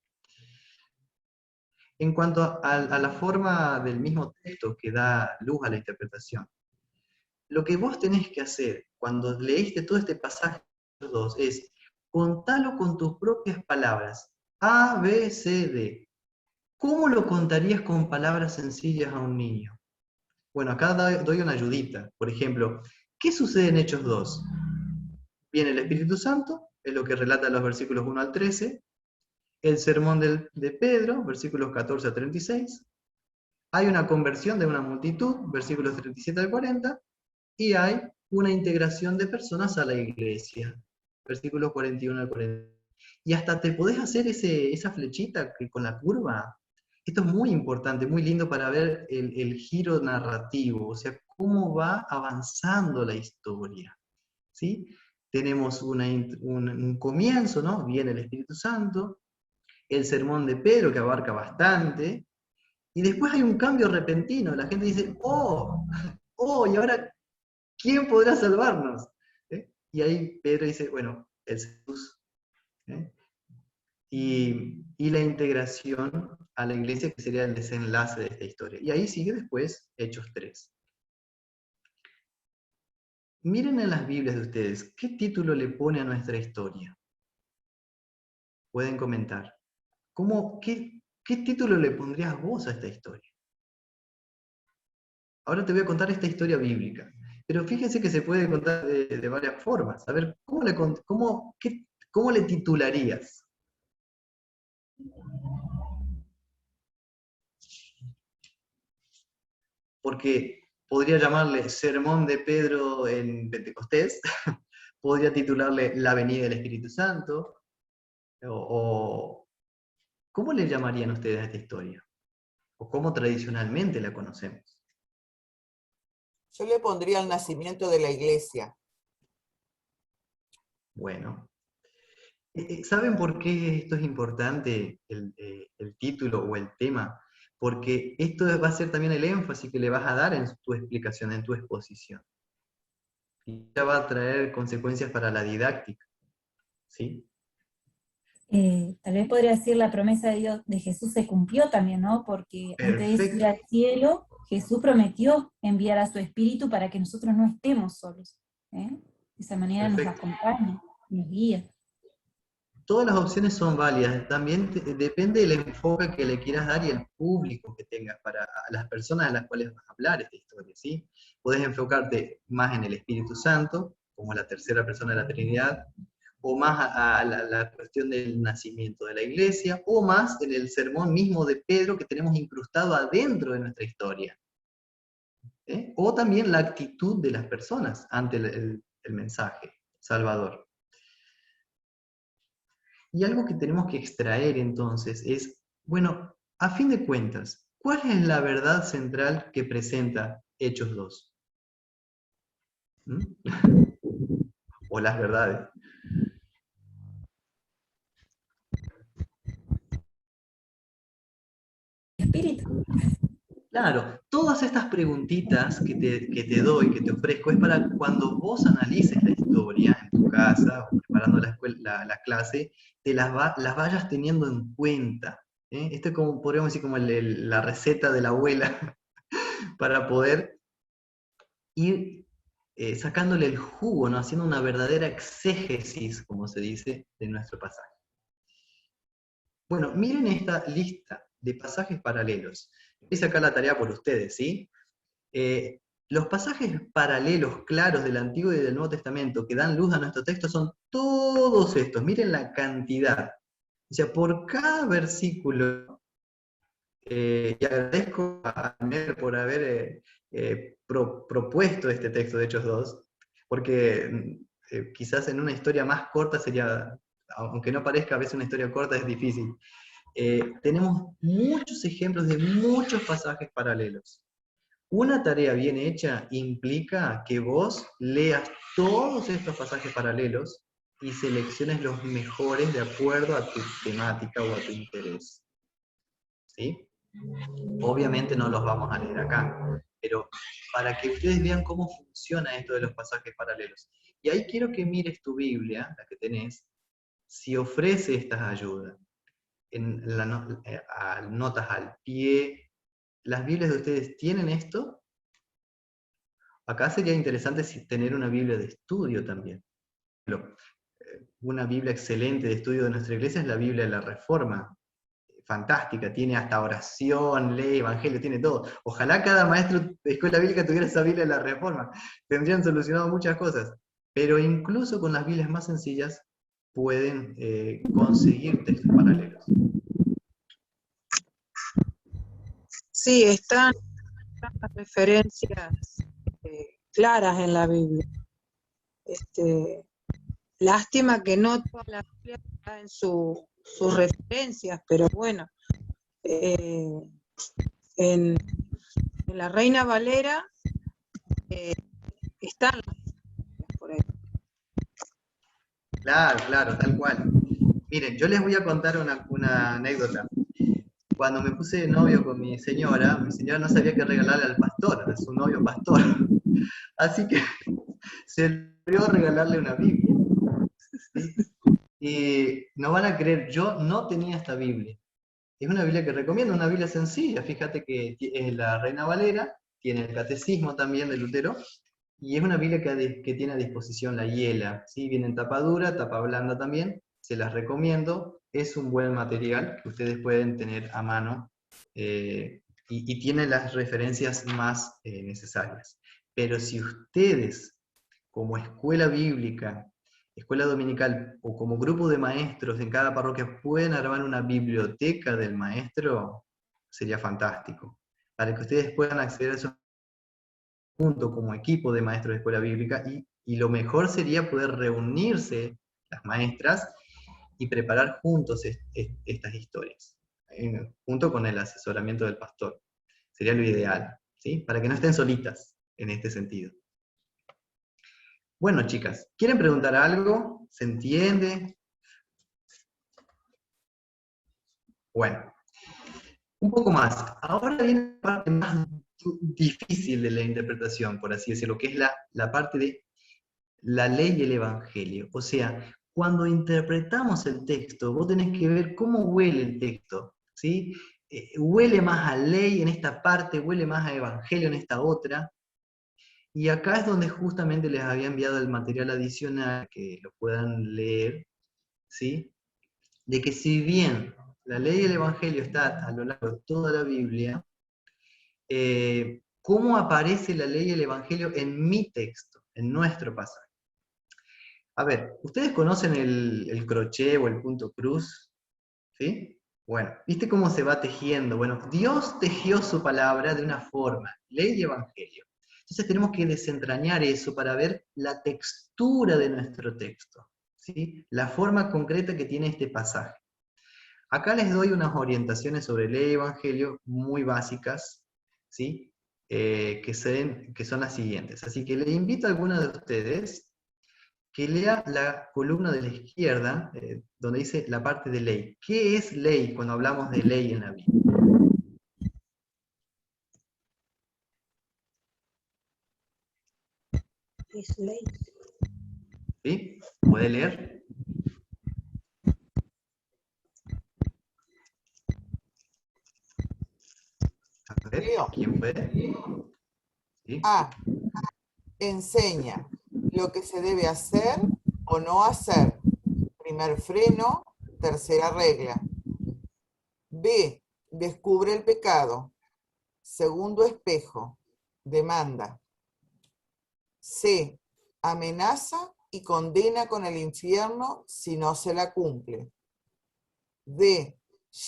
En cuanto a la forma del mismo texto que da luz a la interpretación, lo que vos tenés que hacer cuando leíste todo este pasaje es contalo con tus propias palabras. A, B, C, D. ¿Cómo lo contarías con palabras sencillas a un niño? Bueno, acá doy una ayudita. Por ejemplo, ¿qué sucede en Hechos 2? Viene el Espíritu Santo, es lo que relata los versículos 1 al 13, el sermón de Pedro, versículos 14 a 36, hay una conversión de una multitud, versículos 37 al 40, y hay una integración de personas a la iglesia, versículos 41 al 40. Y hasta te podés hacer esa flechita con la curva. Esto es muy importante, muy lindo para ver el giro narrativo, o sea, cómo va avanzando la historia. ¿sí? Tenemos un comienzo, ¿no? Viene el Espíritu Santo, el sermón de Pedro que abarca bastante, y después hay un cambio repentino, la gente dice, oh, y ahora, ¿quién podrá salvarnos? Y ahí Pedro dice, bueno, el Jesús. Y la integración a la iglesia, que sería el desenlace de esta historia. Y ahí sigue después Hechos 3. Miren en las Biblias de ustedes, ¿qué título le pone a nuestra historia? Pueden comentar. ¿Qué título le pondrías vos a esta historia? Ahora te voy a contar esta historia bíblica, pero fíjense que se puede contar de varias formas. A ver, ¿cómo le titularías? Porque podría llamarle Sermón de Pedro en Pentecostés, podría titularle La venida del Espíritu Santo, o ¿cómo le llamarían ustedes a esta historia? ¿O cómo tradicionalmente la conocemos? Yo le pondría el nacimiento de la iglesia. Bueno. ¿Saben por qué esto es importante, el título o el tema? Porque esto va a ser también el énfasis que le vas a dar en tu explicación, en tu exposición. Y ya va a traer consecuencias para la didáctica. ¿Sí? Tal vez podría decir la promesa de Dios de Jesús se cumplió también, ¿no? Porque antes de ir al cielo, Jesús prometió enviar a su Espíritu para que nosotros no estemos solos. De esa manera nos acompaña, nos guía. Todas las opciones son válidas, también depende del enfoque que le quieras dar y el público que tengas para las personas a las cuales vas a hablar esta historia, ¿sí? Podés enfocarte más en el Espíritu Santo, como la tercera persona de la Trinidad, o más a la cuestión del nacimiento de la iglesia, o más en el sermón mismo de Pedro que tenemos incrustado adentro de nuestra historia. O también la actitud de las personas ante el mensaje salvador. Y algo que tenemos que extraer entonces es, bueno, a fin de cuentas, ¿cuál es la verdad central que presenta Hechos 2? O las verdades. Espíritu. Claro, todas estas preguntitas que te doy, que te ofrezco, es para cuando vos analices la historia en tu casa, o preparando la clase, las vayas teniendo en cuenta. Esto es como, podríamos decir, como la receta de la abuela, para poder ir sacándole el jugo, ¿no? Haciendo una verdadera exégesis, como se dice, de nuestro pasaje. Bueno, miren esta lista de pasajes paralelos. Hice acá la tarea por ustedes, ¿sí? Los pasajes paralelos claros del Antiguo y del Nuevo Testamento que dan luz a nuestro texto son todos estos. Miren la cantidad. O sea, por cada versículo, y agradezco a Mer por haber propuesto este texto de Hechos 2, porque quizás en una historia más corta sería, aunque no parezca a veces una historia corta, es difícil. Tenemos muchos ejemplos de muchos pasajes paralelos. Una tarea bien hecha implica que vos leas todos estos pasajes paralelos y selecciones los mejores de acuerdo a tu temática o a tu interés. ¿Sí? Obviamente no los vamos a leer acá, pero para que ustedes vean cómo funciona esto de los pasajes paralelos. Y ahí quiero que mires tu Biblia, la que tenés, si ofrece estas ayudas. Notas al pie. ¿Las Biblias de ustedes tienen esto? Acá sería interesante tener una Biblia de estudio también. Una Biblia excelente de estudio de nuestra iglesia es la Biblia de la Reforma. Fantástica, tiene hasta oración, ley, evangelio, tiene todo. Ojalá cada maestro de escuela bíblica tuviera esa Biblia de la Reforma. Tendrían solucionado muchas cosas. Pero incluso con las Biblias más sencillas pueden conseguir textos paralelos. Sí, están las referencias claras en la Biblia. Lástima que no toda la Biblia está en sus referencias, pero bueno, en la Reina Valera están las referencias por ahí. Claro, tal cual. Miren, yo les voy a contar una anécdota. Cuando me puse de novio con mi señora no sabía qué regalarle al pastor, a su novio pastor. Así que se le ocurrió regalarle una Biblia. ¿Sí? Y no van a creer, yo no tenía esta Biblia. Es una Biblia que recomiendo, una Biblia sencilla. Fíjate que es la Reina Valera, tiene el catecismo también de Lutero, y es una Biblia que tiene a disposición la hiela. ¿Sí? Viene en tapa dura, tapa blanda también, se las recomiendo. Es un buen material que ustedes pueden tener a mano y tiene las referencias más necesarias. Pero si ustedes, como escuela bíblica, escuela dominical o como grupo de maestros en cada parroquia pueden armar una biblioteca del maestro, sería fantástico. Para que ustedes puedan acceder a eso junto como equipo de maestros de escuela bíblica y lo mejor sería poder reunirse las maestras y preparar juntos estas historias, junto con el asesoramiento del pastor. Sería lo ideal, ¿sí? Para que no estén solitas en este sentido. Bueno, chicas, ¿quieren preguntar algo? ¿Se entiende? Bueno, un poco más. Ahora viene la parte más difícil de la interpretación, por así decirlo, que es la parte de la ley y el evangelio. O sea, cuando interpretamos el texto, vos tenés que ver cómo huele el texto, ¿sí? Huele más a ley en esta parte, huele más a evangelio en esta otra. Y acá es donde justamente les había enviado el material adicional, que lo puedan leer, ¿sí? De que si bien la ley y el evangelio está a lo largo de toda la Biblia, ¿cómo aparece la ley y el evangelio en mi texto, en nuestro pasaje? A ver, ¿ustedes conocen el crochet o el punto cruz? ¿Sí? Bueno, ¿viste cómo se va tejiendo? Bueno, Dios tejió su palabra de una forma, ley y evangelio. Entonces tenemos que desentrañar eso para ver la textura de nuestro texto, ¿sí? La forma concreta que tiene este pasaje. Acá les doy unas orientaciones sobre ley y evangelio muy básicas, ¿sí? Que son las siguientes. Así que les invito a alguno de ustedes que lea la columna de la izquierda, donde dice la parte de ley. ¿Qué es ley cuando hablamos de ley en la Biblia? Es ley. ¿Sí? ¿Puede leer? A ver, ¿quién puede? ¿Sí? A. Enseña lo que se debe hacer o no hacer. Primer freno, tercera regla. B. Descubre el pecado. Segundo espejo. Demanda. C. Amenaza y condena con el infierno si no se la cumple. D.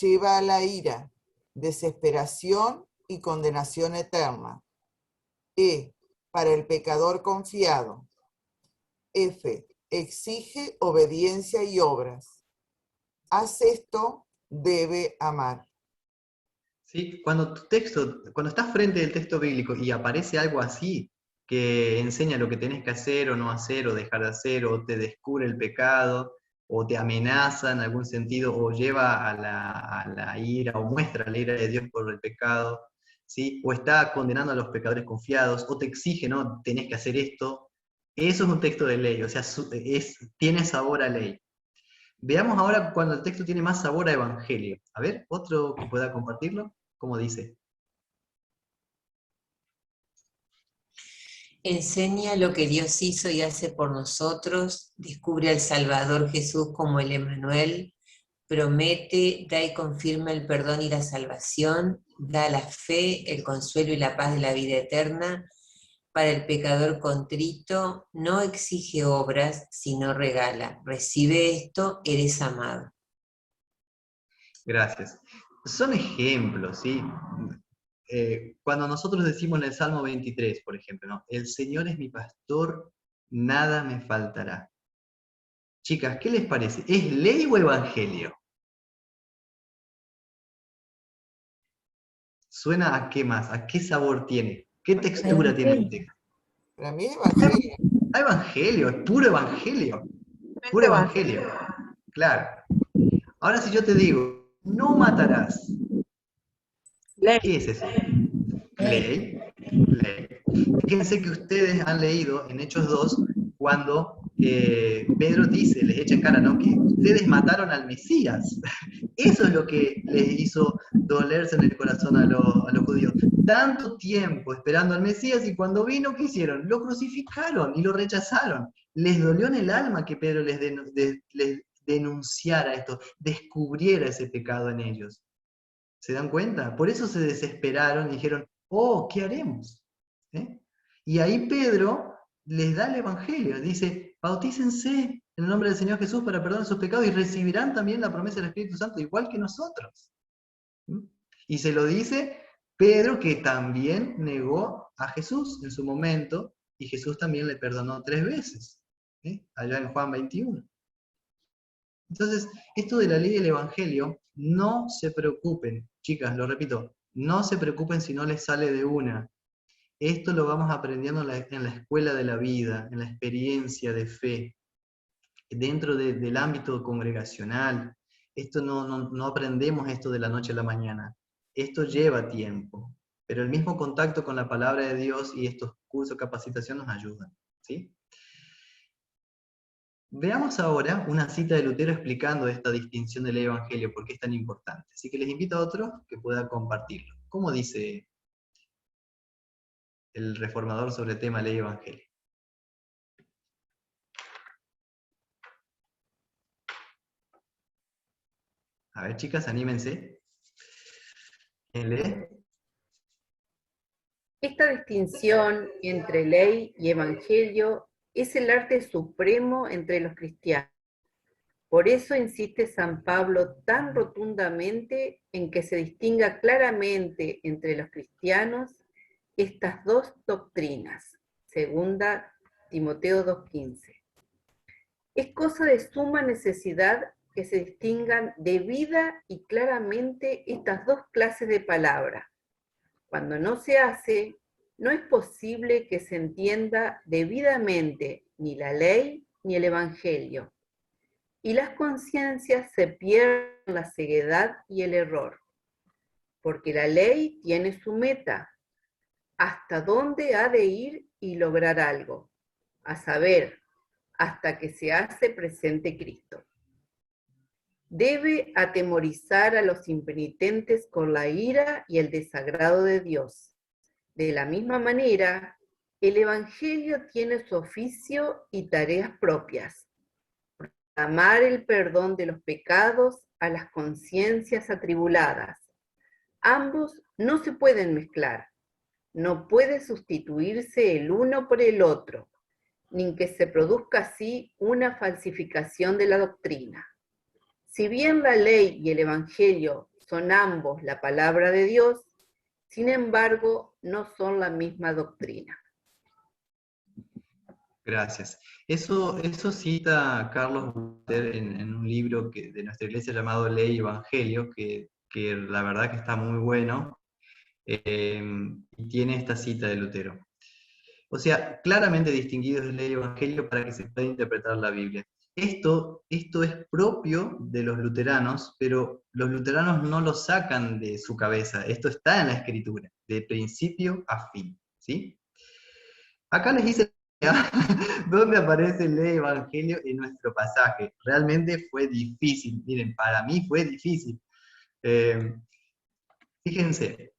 Lleva a la ira, desesperación y condenación eterna. E. Para el pecador confiado. F. Exige obediencia y obras. Haz esto, debe amar. ¿Sí? Cuando estás frente al texto bíblico y aparece algo así, que enseña lo que tenés que hacer o no hacer, o dejar de hacer, o te descubre el pecado, o te amenaza en algún sentido, o lleva a la ira, o muestra la ira de Dios por el pecado, ¿sí? O está condenando a los pecadores confiados, o te exige, ¿no? Tenés que hacer esto. Eso es un texto de ley, o sea, tiene sabor a ley. Veamos ahora cuando el texto tiene más sabor a evangelio. A ver, otro que pueda compartirlo. ¿Cómo dice? Enseña lo que Dios hizo y hace por nosotros, descubre al Salvador Jesús como el Emmanuel, promete, da y confirma el perdón y la salvación, da la fe, el consuelo y la paz de la vida eterna. Para el pecador contrito, no exige obras, sino regala. Recibe esto, eres amado. Gracias. Son ejemplos, ¿sí? Cuando nosotros decimos en el Salmo 23, por ejemplo, ¿no? El Señor es mi pastor, nada me faltará. Chicas, ¿qué les parece? ¿Es ley o evangelio? ¿Suena a qué más? ¿A qué sabor tiene? ¿Qué textura tiene el texto? Para mí es evangelio. ¿A evangelio? ¿Es puro evangelio? Puro evangelio. Claro. Ahora si yo te digo, no matarás. ¿Qué es eso? Ley. Ley. Fíjense que ustedes han leído en Hechos 2, cuando Pedro dice, les echa en cara, ¿no?, que ustedes mataron al Mesías. Eso es lo que les hizo dolerse en el corazón a los judíos. Tanto tiempo esperando al Mesías, y cuando vino, ¿qué hicieron? Lo crucificaron y lo rechazaron. Les dolió en el alma que Pedro les denunciara esto, descubriera ese pecado en ellos. ¿Se dan cuenta? Por eso se desesperaron y dijeron, oh, ¿qué haremos? Y ahí Pedro les da el Evangelio, dice, bautícense en el nombre del Señor Jesús para perdón de sus pecados y recibirán también la promesa del Espíritu Santo, igual que nosotros. Y se lo dice Pedro, que también negó a Jesús en su momento, y Jesús también le perdonó 3 veces, allá en Juan 21. Entonces, esto de la ley del Evangelio, no se preocupen, chicas, lo repito, no se preocupen si no les sale de una. Esto lo vamos aprendiendo en la escuela de la vida, en la experiencia de fe, dentro del ámbito congregacional. Esto no aprendemos esto de la noche a la mañana. Esto lleva tiempo, pero el mismo contacto con la palabra de Dios y estos cursos de capacitación nos ayudan, ¿sí? Veamos ahora una cita de Lutero explicando esta distinción del Evangelio, por qué es tan importante. Así que les invito a otros que puedan compartirlo. ¿Cómo dice el reformador sobre el tema ley y Evangelio? A ver, chicas, anímense. ¿Quién lee? Esta distinción entre ley y evangelio es el arte supremo entre los cristianos. Por eso insiste San Pablo tan rotundamente en que se distinga claramente entre los cristianos estas dos doctrinas. Segunda Timoteo 2:15. Es cosa de suma necesidad que se distingan debida y claramente estas dos clases de palabra. Cuando no se hace, no es posible que se entienda debidamente ni la ley ni el evangelio. Y las conciencias se pierden en la ceguedad y el error. Porque la ley tiene su meta, hasta dónde ha de ir y lograr algo, a saber, hasta que se hace presente Cristo. Debe atemorizar a los impenitentes con la ira y el desagrado de Dios. De la misma manera, el Evangelio tiene su oficio y tareas propias. Proclamar el perdón de los pecados a las conciencias atribuladas. Ambos no se pueden mezclar. No puede sustituirse el uno por el otro, ni que se produzca así una falsificación de la doctrina. Si bien la ley y el Evangelio son ambos la palabra de Dios, sin embargo, no son la misma doctrina. Gracias. Eso cita Carlos Buter en un libro de nuestra iglesia llamado Ley y Evangelio, que la verdad que está muy bueno, y tiene esta cita de Lutero. O sea, claramente distinguidos de ley y evangelio para que se pueda interpretar la Biblia. Esto es propio de los luteranos, pero los luteranos no lo sacan de su cabeza. Esto está en la Escritura, de principio a fin, ¿sí? Acá les dice dónde aparece ley y evangelio en nuestro pasaje. Realmente fue difícil, miren, para mí fue difícil. Fíjense,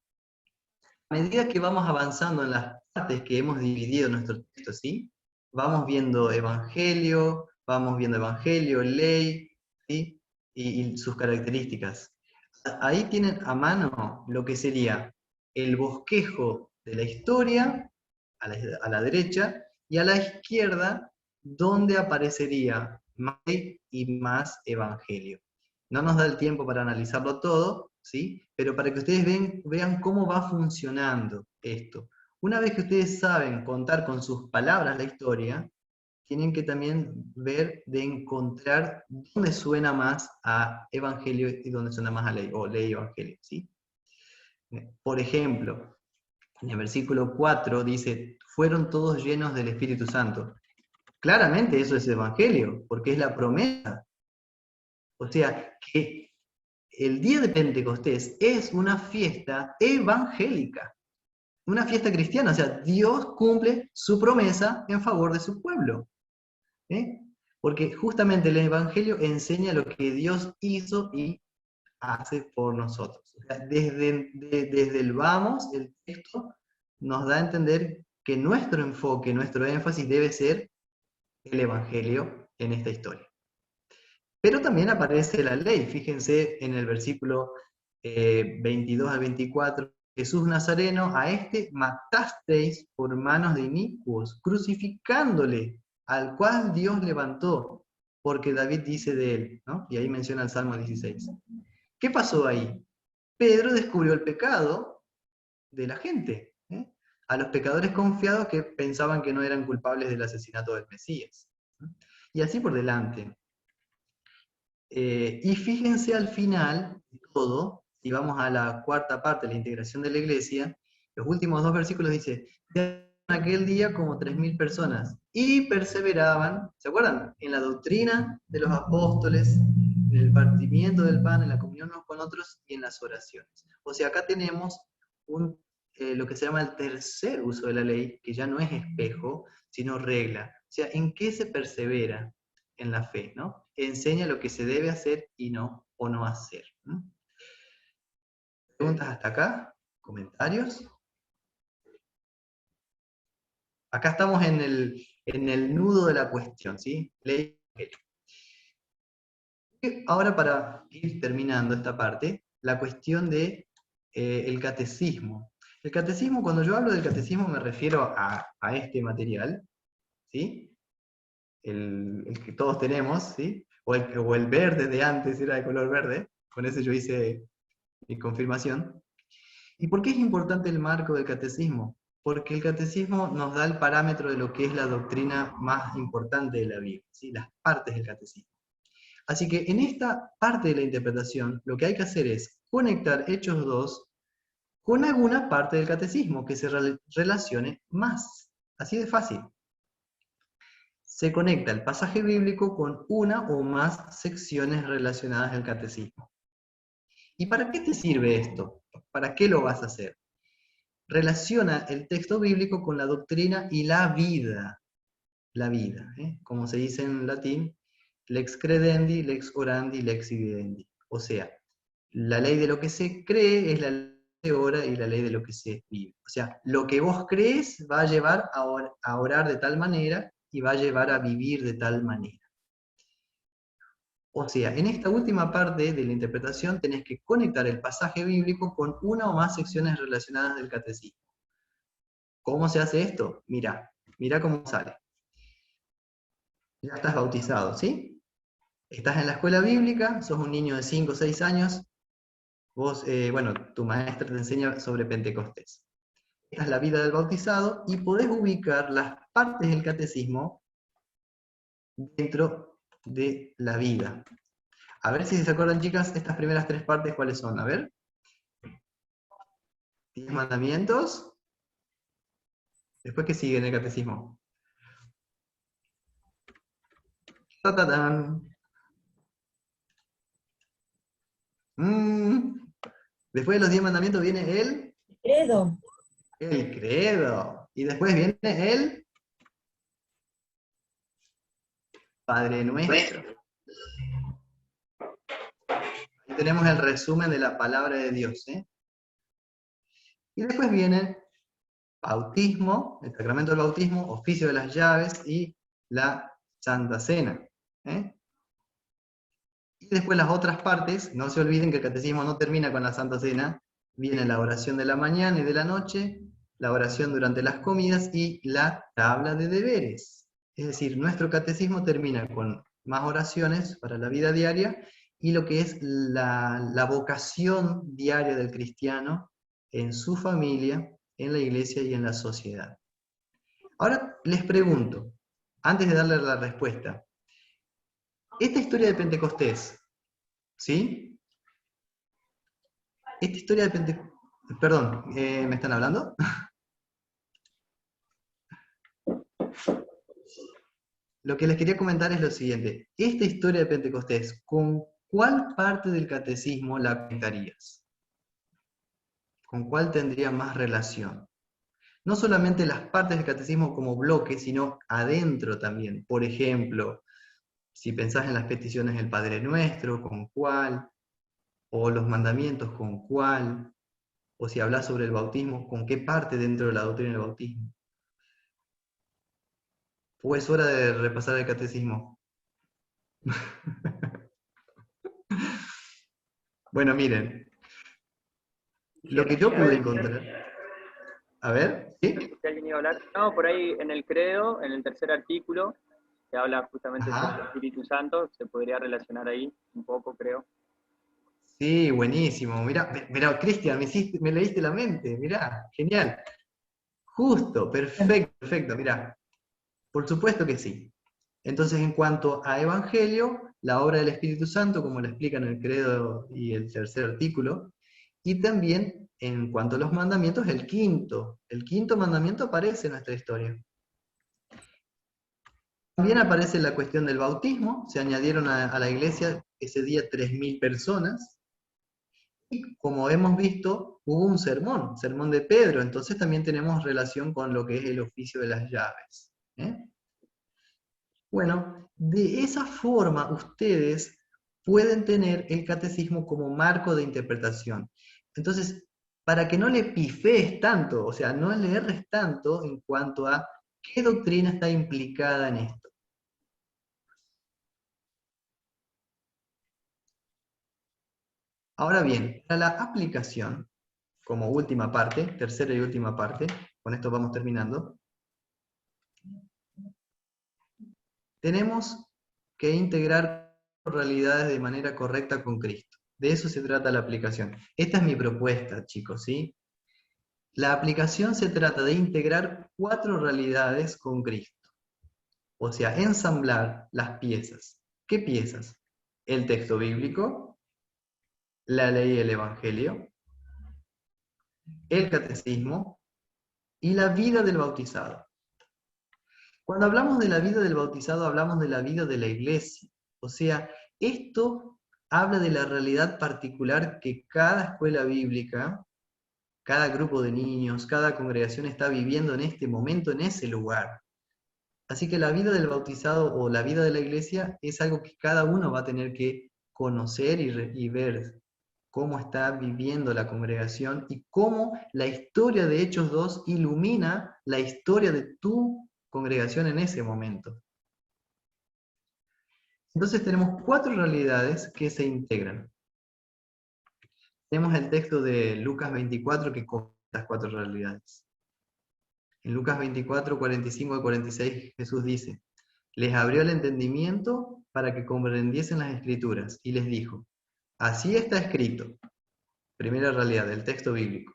a medida que vamos avanzando en las partes que hemos dividido nuestro texto, ¿sí? Vamos viendo evangelio, ley, ¿sí? y sus características. Ahí tienen a mano lo que sería el bosquejo de la historia, a la derecha, y a la izquierda, donde aparecería más ley y más evangelio. No nos da el tiempo para analizarlo todo, ¿sí? Pero para que ustedes vean cómo va funcionando esto. Una vez que ustedes saben contar con sus palabras la historia, tienen que también ver de encontrar dónde suena más a evangelio y dónde suena más a ley, o ley y evangelio, ¿sí? Por ejemplo, en el versículo 4 dice, fueron todos llenos del Espíritu Santo. Claramente eso es evangelio, porque es la promesa. O sea, que el día de Pentecostés es una fiesta evangélica, una fiesta cristiana. O sea, Dios cumple su promesa en favor de su pueblo. Porque justamente el evangelio enseña lo que Dios hizo y hace por nosotros. O sea, desde el vamos, el texto nos da a entender que nuestro enfoque, nuestro énfasis debe ser el evangelio en esta historia. Pero también aparece la ley. Fíjense en el versículo 22 al 24. Jesús Nazareno, a este matasteis por manos de inicuos, crucificándole, al cual Dios levantó, porque David dice de él, ¿no? Y ahí menciona el Salmo 16. ¿Qué pasó ahí? Pedro descubrió el pecado de la gente, a los pecadores confiados que pensaban que no eran culpables del asesinato del Mesías. Y así por delante. Y fíjense al final de todo, si vamos a la cuarta parte de la integración de la iglesia, los últimos 2 versículos dice, en aquel día como 3.000 personas, y perseveraban, ¿se acuerdan? En la doctrina de los apóstoles, en el partimiento del pan, en la comunión unos con otros y en las oraciones. O sea, acá tenemos lo que se llama el tercer uso de la ley, que ya no es espejo, sino regla. O sea, ¿en qué se persevera en la fe, ¿no? Enseña lo que se debe hacer y no, o no hacer. ¿Preguntas hasta acá? ¿Comentarios? Acá estamos en el nudo de la cuestión, ¿sí? Ley. Ahora, para ir terminando esta parte, la cuestión de el catecismo. El catecismo, cuando yo hablo del catecismo me refiero a este material, ¿sí? El que todos tenemos, ¿sí? O el verde de antes era de color verde, con ese yo hice mi confirmación. ¿Y por qué es importante el marco del catecismo? Porque el catecismo nos da el parámetro de lo que es la doctrina más importante de la Biblia, ¿sí? Las partes del catecismo. Así que en esta parte de la interpretación, lo que hay que hacer es conectar Hechos 2 con alguna parte del catecismo que se relacione más. Así de fácil. Se conecta el pasaje bíblico con una o más secciones relacionadas al catecismo. ¿Y para qué te sirve esto? ¿Para qué lo vas a hacer? Relaciona el texto bíblico con la doctrina y la vida. La vida, como se dice en latín, lex credendi, lex orandi, lex videndi. O sea, la ley de lo que se cree es la ley de ora y la ley de lo que se vive. O sea, lo que vos crees va a llevar a orar de tal manera y va a llevar a vivir de tal manera. O sea, en esta última parte de la interpretación tenés que conectar el pasaje bíblico con una o más secciones relacionadas del catecismo. ¿Cómo se hace esto? Mirá cómo sale. Ya estás bautizado, ¿sí? Estás en la escuela bíblica, sos un niño de 5 o 6 años, vos, tu maestra te enseña sobre Pentecostés. Esta es la vida del bautizado y podés ubicar las partes del catecismo dentro de la vida. A ver si se acuerdan, chicas, estas primeras 3 partes, ¿cuáles son? A ver. 10 mandamientos. Después, ¿qué sigue en el catecismo? ¡Tatatán! Después de los 10 mandamientos viene el credo. El credo. Y después viene el Padre Nuestro. Ahí tenemos el resumen de la palabra de Dios. Y después viene bautismo, el sacramento del bautismo, oficio de las llaves y la Santa Cena. Y después las otras partes, no se olviden que el catecismo no termina con la Santa Cena, viene la oración de la mañana y de la noche, la oración durante las comidas y la tabla de deberes. Es decir, nuestro catecismo termina con más oraciones para la vida diaria y lo que es la vocación diaria del cristiano en su familia, en la iglesia y en la sociedad. Ahora les pregunto, antes de darle la respuesta, esta historia de Pentecostés, ¿sí? Esta historia de Pentecostés, perdón, ¿me están hablando? lo que les quería comentar es lo siguiente. Esta historia de Pentecostés, ¿con cuál parte del catecismo la aplicarías? ¿Con cuál tendría más relación? No solamente las partes del catecismo como bloque, sino adentro también. Por ejemplo, si pensás en las peticiones del Padre Nuestro, ¿con cuál? O los mandamientos, ¿con cuál? O si hablas sobre el bautismo, ¿con qué parte dentro de la doctrina del bautismo? ¿O es hora de repasar el catecismo? Bueno, miren, lo que yo pude encontrar... A ver, ¿sí? Si alguien iba a hablar. No, por ahí en el credo, en el tercer artículo, que habla justamente sobre el Espíritu Santo, se podría relacionar ahí un poco, creo. Sí, buenísimo. Mirá, Cristian, me leíste la mente, mirá, genial. Justo, perfecto, mirá. Por supuesto que sí. Entonces, en cuanto a Evangelio, la obra del Espíritu Santo, como lo explica en el credo y el tercer artículo, y también en cuanto a los mandamientos, el quinto mandamiento aparece en nuestra historia. También aparece la cuestión del bautismo, se añadieron a la iglesia ese día 3.000 personas, y como hemos visto, hubo un sermón de Pedro, entonces también tenemos relación con lo que es el oficio de las llaves. Bueno, de esa forma ustedes pueden tener el catecismo como marco de interpretación. Entonces, para que no le pifees tanto, o sea, no le erres tanto en cuanto a qué doctrina está implicada en esto. Ahora bien, para la aplicación, como última parte, tercera y última parte, con esto vamos terminando, tenemos que integrar realidades de manera correcta con Cristo. De eso se trata la aplicación. Esta es mi propuesta, chicos, ¿sí? La aplicación se trata de integrar 4 realidades con Cristo. O sea, ensamblar las piezas. ¿Qué piezas? El texto bíblico, la ley y el evangelio, el catecismo y la vida del bautizado. Cuando hablamos de la vida del bautizado, hablamos de la vida de la iglesia. O sea, esto habla de la realidad particular que cada escuela bíblica, cada grupo de niños, cada congregación está viviendo en este momento, en ese lugar. Así que la vida del bautizado o la vida de la iglesia es algo que cada uno va a tener que conocer y ver cómo está viviendo la congregación y cómo la historia de Hechos 2 ilumina la historia de tu congregación en ese momento. Entonces tenemos 4 realidades que se integran. Tenemos el texto de Lucas 24 que cuenta estas 4 realidades. En Lucas 24, 45 y 46 Jesús dice, les abrió el entendimiento para que comprendiesen las Escrituras y les dijo, así está escrito, primera realidad del texto bíblico.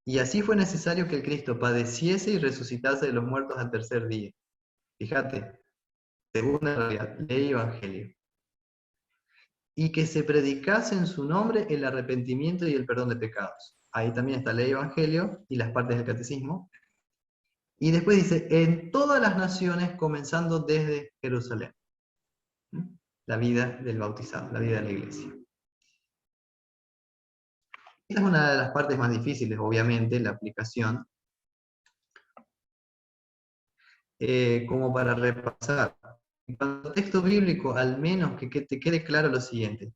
Y así fue necesario que el Cristo padeciese y resucitase de los muertos al tercer día. Fíjate, segunda realidad, ley y evangelio. Y que se predicase en su nombre el arrepentimiento y el perdón de pecados. Ahí también está ley y evangelio y las partes del catecismo. Y después dice, en todas las naciones, comenzando desde Jerusalén. La vida del bautizado, la vida de la iglesia. Esta es una de las partes más difíciles, obviamente, la aplicación. Como para repasar. En cuanto al texto bíblico, al menos que te quede claro lo siguiente.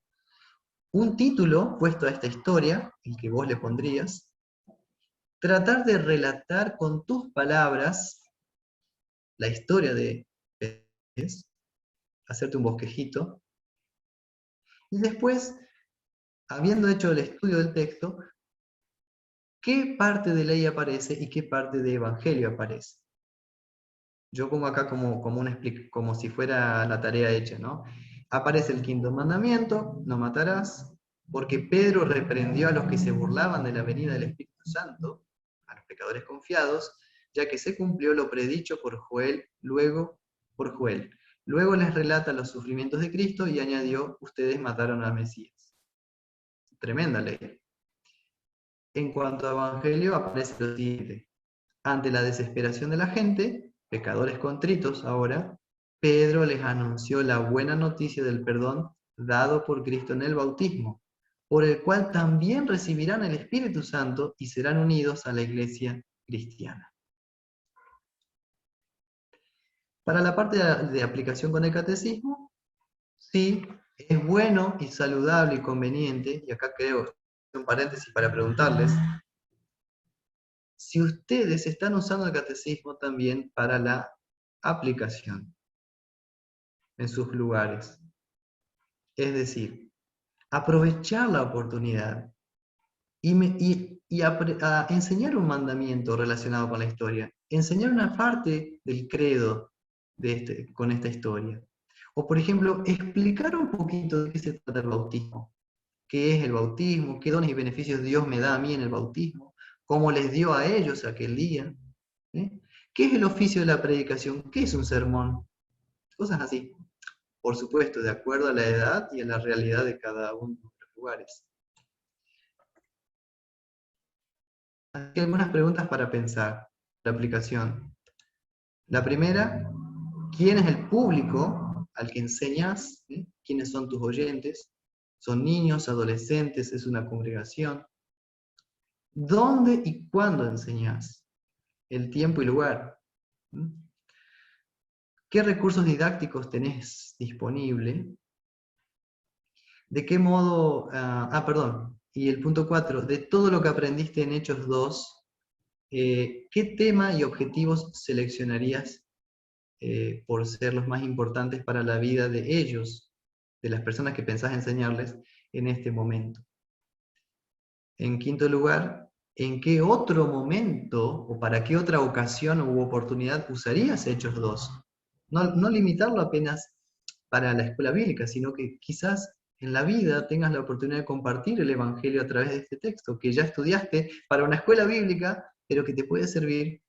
Un título puesto a esta historia, el que vos le pondrías, tratar de relatar con tus palabras la historia de Jesús, hacerte un bosquejito, y después, habiendo hecho el estudio del texto, ¿qué parte de ley aparece y qué parte de evangelio aparece? Yo pongo acá como si fuera la tarea hecha, ¿no? Aparece el 5.º mandamiento, no matarás, porque Pedro reprendió a los que se burlaban de la venida del Espíritu Santo, a los pecadores confiados, ya que se cumplió lo predicho por Joel, luego les relata los sufrimientos de Cristo y añadió, ustedes mataron al Mesías. Tremenda ley. En cuanto a evangelio, aparece lo siguiente. Ante la desesperación de la gente, pecadores contritos ahora, Pedro les anunció la buena noticia del perdón dado por Cristo en el bautismo, por el cual también recibirán el Espíritu Santo y serán unidos a la iglesia cristiana. Para la parte de aplicación con el catecismo, sí, es bueno y saludable y conveniente, y acá creo, un paréntesis para preguntarles, si ustedes están usando el catecismo también para la aplicación en sus lugares. Es decir, aprovechar la oportunidad y a enseñar un mandamiento relacionado con la historia, enseñar una parte del credo con esta historia. O por ejemplo, explicar un poquito de qué se trata el bautismo. ¿Qué es el bautismo? ¿Qué dones y beneficios Dios me da a mí en el bautismo? ¿Cómo les dio a ellos aquel día? ¿Qué es el oficio de la predicación? ¿Qué es un sermón? Cosas así. Por supuesto, de acuerdo a la edad y a la realidad de cada uno de los lugares. Aquí hay algunas preguntas para pensar, la aplicación. La primera, ¿quién es el público al que enseñas? ¿Quiénes son tus oyentes? ¿Son niños, adolescentes? ¿Es una congregación? ¿Dónde y cuándo enseñas? El tiempo y lugar. ¿Qué recursos didácticos tenés disponible? ¿De qué modo? Y el punto 4, de todo lo que aprendiste en Hechos 2, ¿qué tema y objetivos seleccionarías por ser los más importantes para la vida de ellos, de las personas que pensás enseñarles en este momento? En quinto lugar, ¿en qué otro momento o para qué otra ocasión u oportunidad usarías Hechos 2? No limitarlo apenas para la escuela bíblica, sino que quizás en la vida tengas la oportunidad de compartir el Evangelio a través de este texto, que ya estudiaste para una escuela bíblica, pero que te puede servir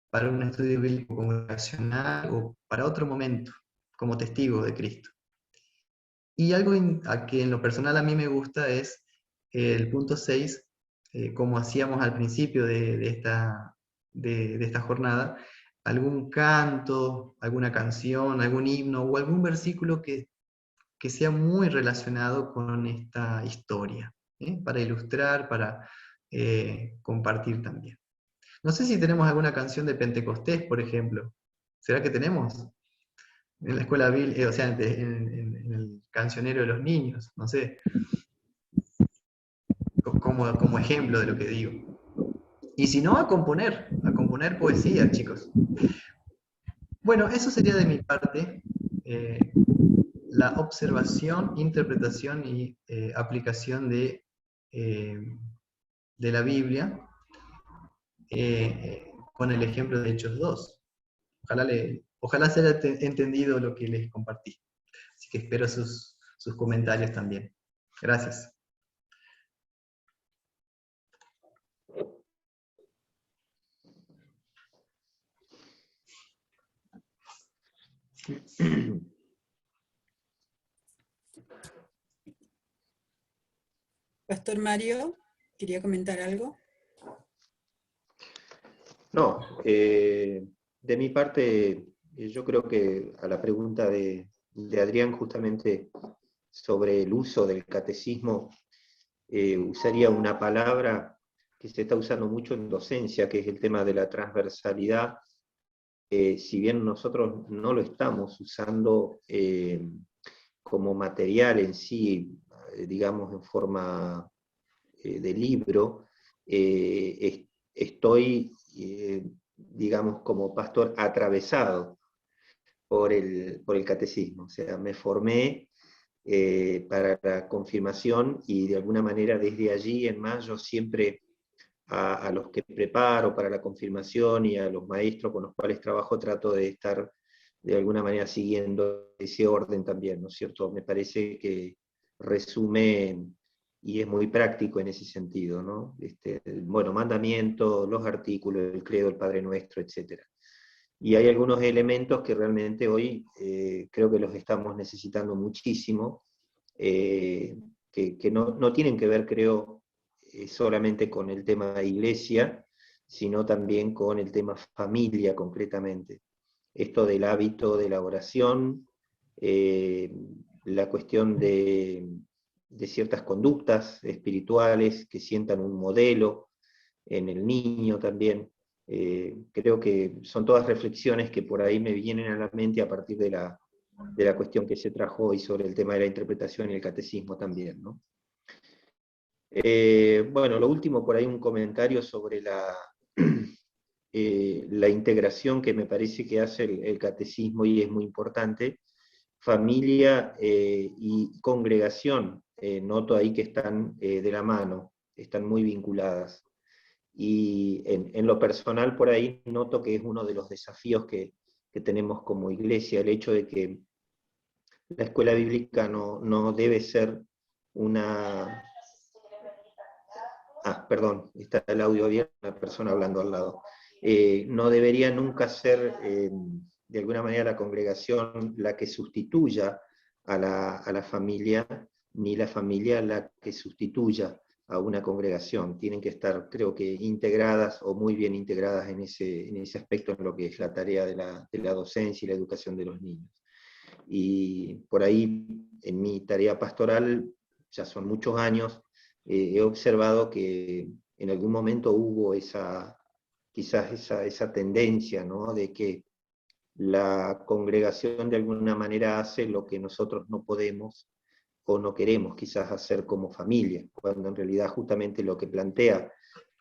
para un estudio bíblico congregacional o para otro momento, como testigo de Cristo. Y algo a que en lo personal a mí me gusta es el punto 6, como hacíamos al principio de esta jornada, algún canto, alguna canción, algún himno o algún versículo que sea muy relacionado con esta historia, para ilustrar, para compartir también. No sé si tenemos alguna canción de Pentecostés, por ejemplo. ¿Será que tenemos? En la escuela bíblica, o sea, en el cancionero de los niños, no sé. Como ejemplo de lo que digo. Y si no, a componer poesía, chicos. Bueno, eso sería de mi parte. La observación, interpretación y aplicación de la Biblia con el ejemplo de Hechos 2. Ojalá se haya entendido lo que les compartí. Así que espero sus comentarios también. Gracias. Pastor Mario, ¿quería comentar algo? No, de mi parte, yo creo que a la pregunta de Adrián justamente sobre el uso del catecismo, usaría una palabra que se está usando mucho en docencia, que es el tema de la transversalidad. Si bien nosotros no lo estamos usando como material en sí, digamos en forma de libro, estoy, digamos, como pastor atravesado por el catecismo. O sea, me formé para la confirmación y de alguna manera desde allí en más yo siempre a los que preparo para la confirmación y a los maestros con los cuales trabajo trato de estar de alguna manera siguiendo ese orden también, ¿no es cierto? Me parece que resume y es muy práctico en ese sentido, ¿no? Bueno, mandamientos, los artículos, el credo, el Padre Nuestro, etc. Y hay algunos elementos que realmente hoy creo que los estamos necesitando muchísimo, que no tienen que ver, creo, solamente con el tema iglesia, sino también con el tema familia concretamente. esto del hábito de la oración, la cuestión de ciertas conductas espirituales que sientan un modelo en el niño también. Creo que son todas reflexiones que por ahí me vienen a la mente a partir de la cuestión que se trajo hoy sobre el tema de la interpretación y el catecismo también, ¿no? Bueno, lo último, por ahí un comentario sobre la integración que me parece que hace el catecismo y es muy importante. Familia y congregación, noto ahí que están de la mano, están muy vinculadas. Y en lo personal por ahí noto que es uno de los desafíos que tenemos como iglesia, el hecho de que la escuela bíblica no debe ser una... perdón, está el audio abierto, una persona hablando al lado. No debería nunca ser, de alguna manera, la congregación la que sustituya a la familia, ni la familia la que sustituya a una congregación. Tienen que estar, creo que, integradas o muy bien integradas en ese aspecto, en lo que es la tarea de la docencia y la educación de los niños. Y por ahí, en mi tarea pastoral, ya son muchos años, he observado que en algún momento hubo quizás esa tendencia, ¿no?, de que la congregación de alguna manera hace lo que nosotros no podemos o no queremos quizás hacer como familia, cuando en realidad justamente lo que plantea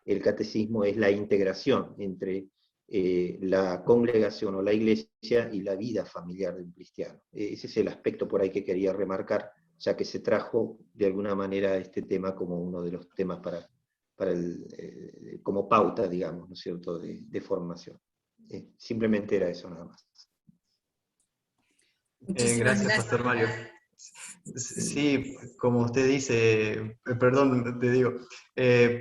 el catecismo es la integración entre la congregación o la iglesia y la vida familiar de un cristiano. Ese es el aspecto por ahí que quería remarcar, ya que se trajo de alguna manera este tema como uno de los temas como pauta, digamos, ¿no es cierto?, de formación. Simplemente era eso nada más. Gracias, Pastor Mario. Sí, como usted dice, perdón, te digo,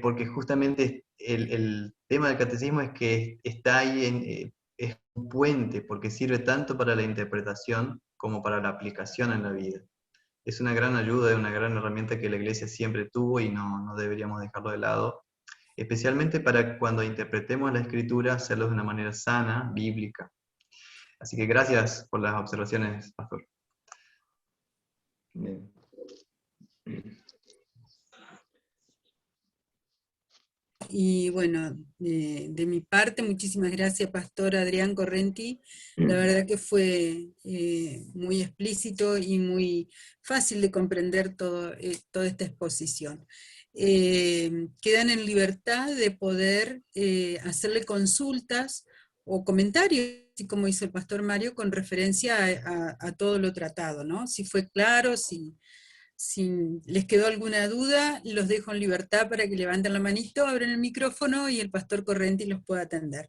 porque justamente el tema del catecismo es que está ahí, es un puente, porque sirve tanto para la interpretación como para la aplicación en la vida. Es una gran ayuda, es una gran herramienta que la Iglesia siempre tuvo y no deberíamos dejarlo de lado, especialmente para cuando interpretemos la Escritura, hacerlo de una manera sana, bíblica. Así que gracias por las observaciones, Pastor. Bien. Y bueno, de mi parte, muchísimas gracias, Pastor Adrián Correnti. La verdad que fue muy explícito y muy fácil de comprender toda esta exposición. Quedan en libertad de poder hacerle consultas o comentarios, así como hizo el Pastor Mario, con referencia a todo lo tratado, ¿no? Si fue claro, si les quedó alguna duda, los dejo en libertad para que levanten la manito, abran el micrófono y el Pastor Correnti los pueda atender.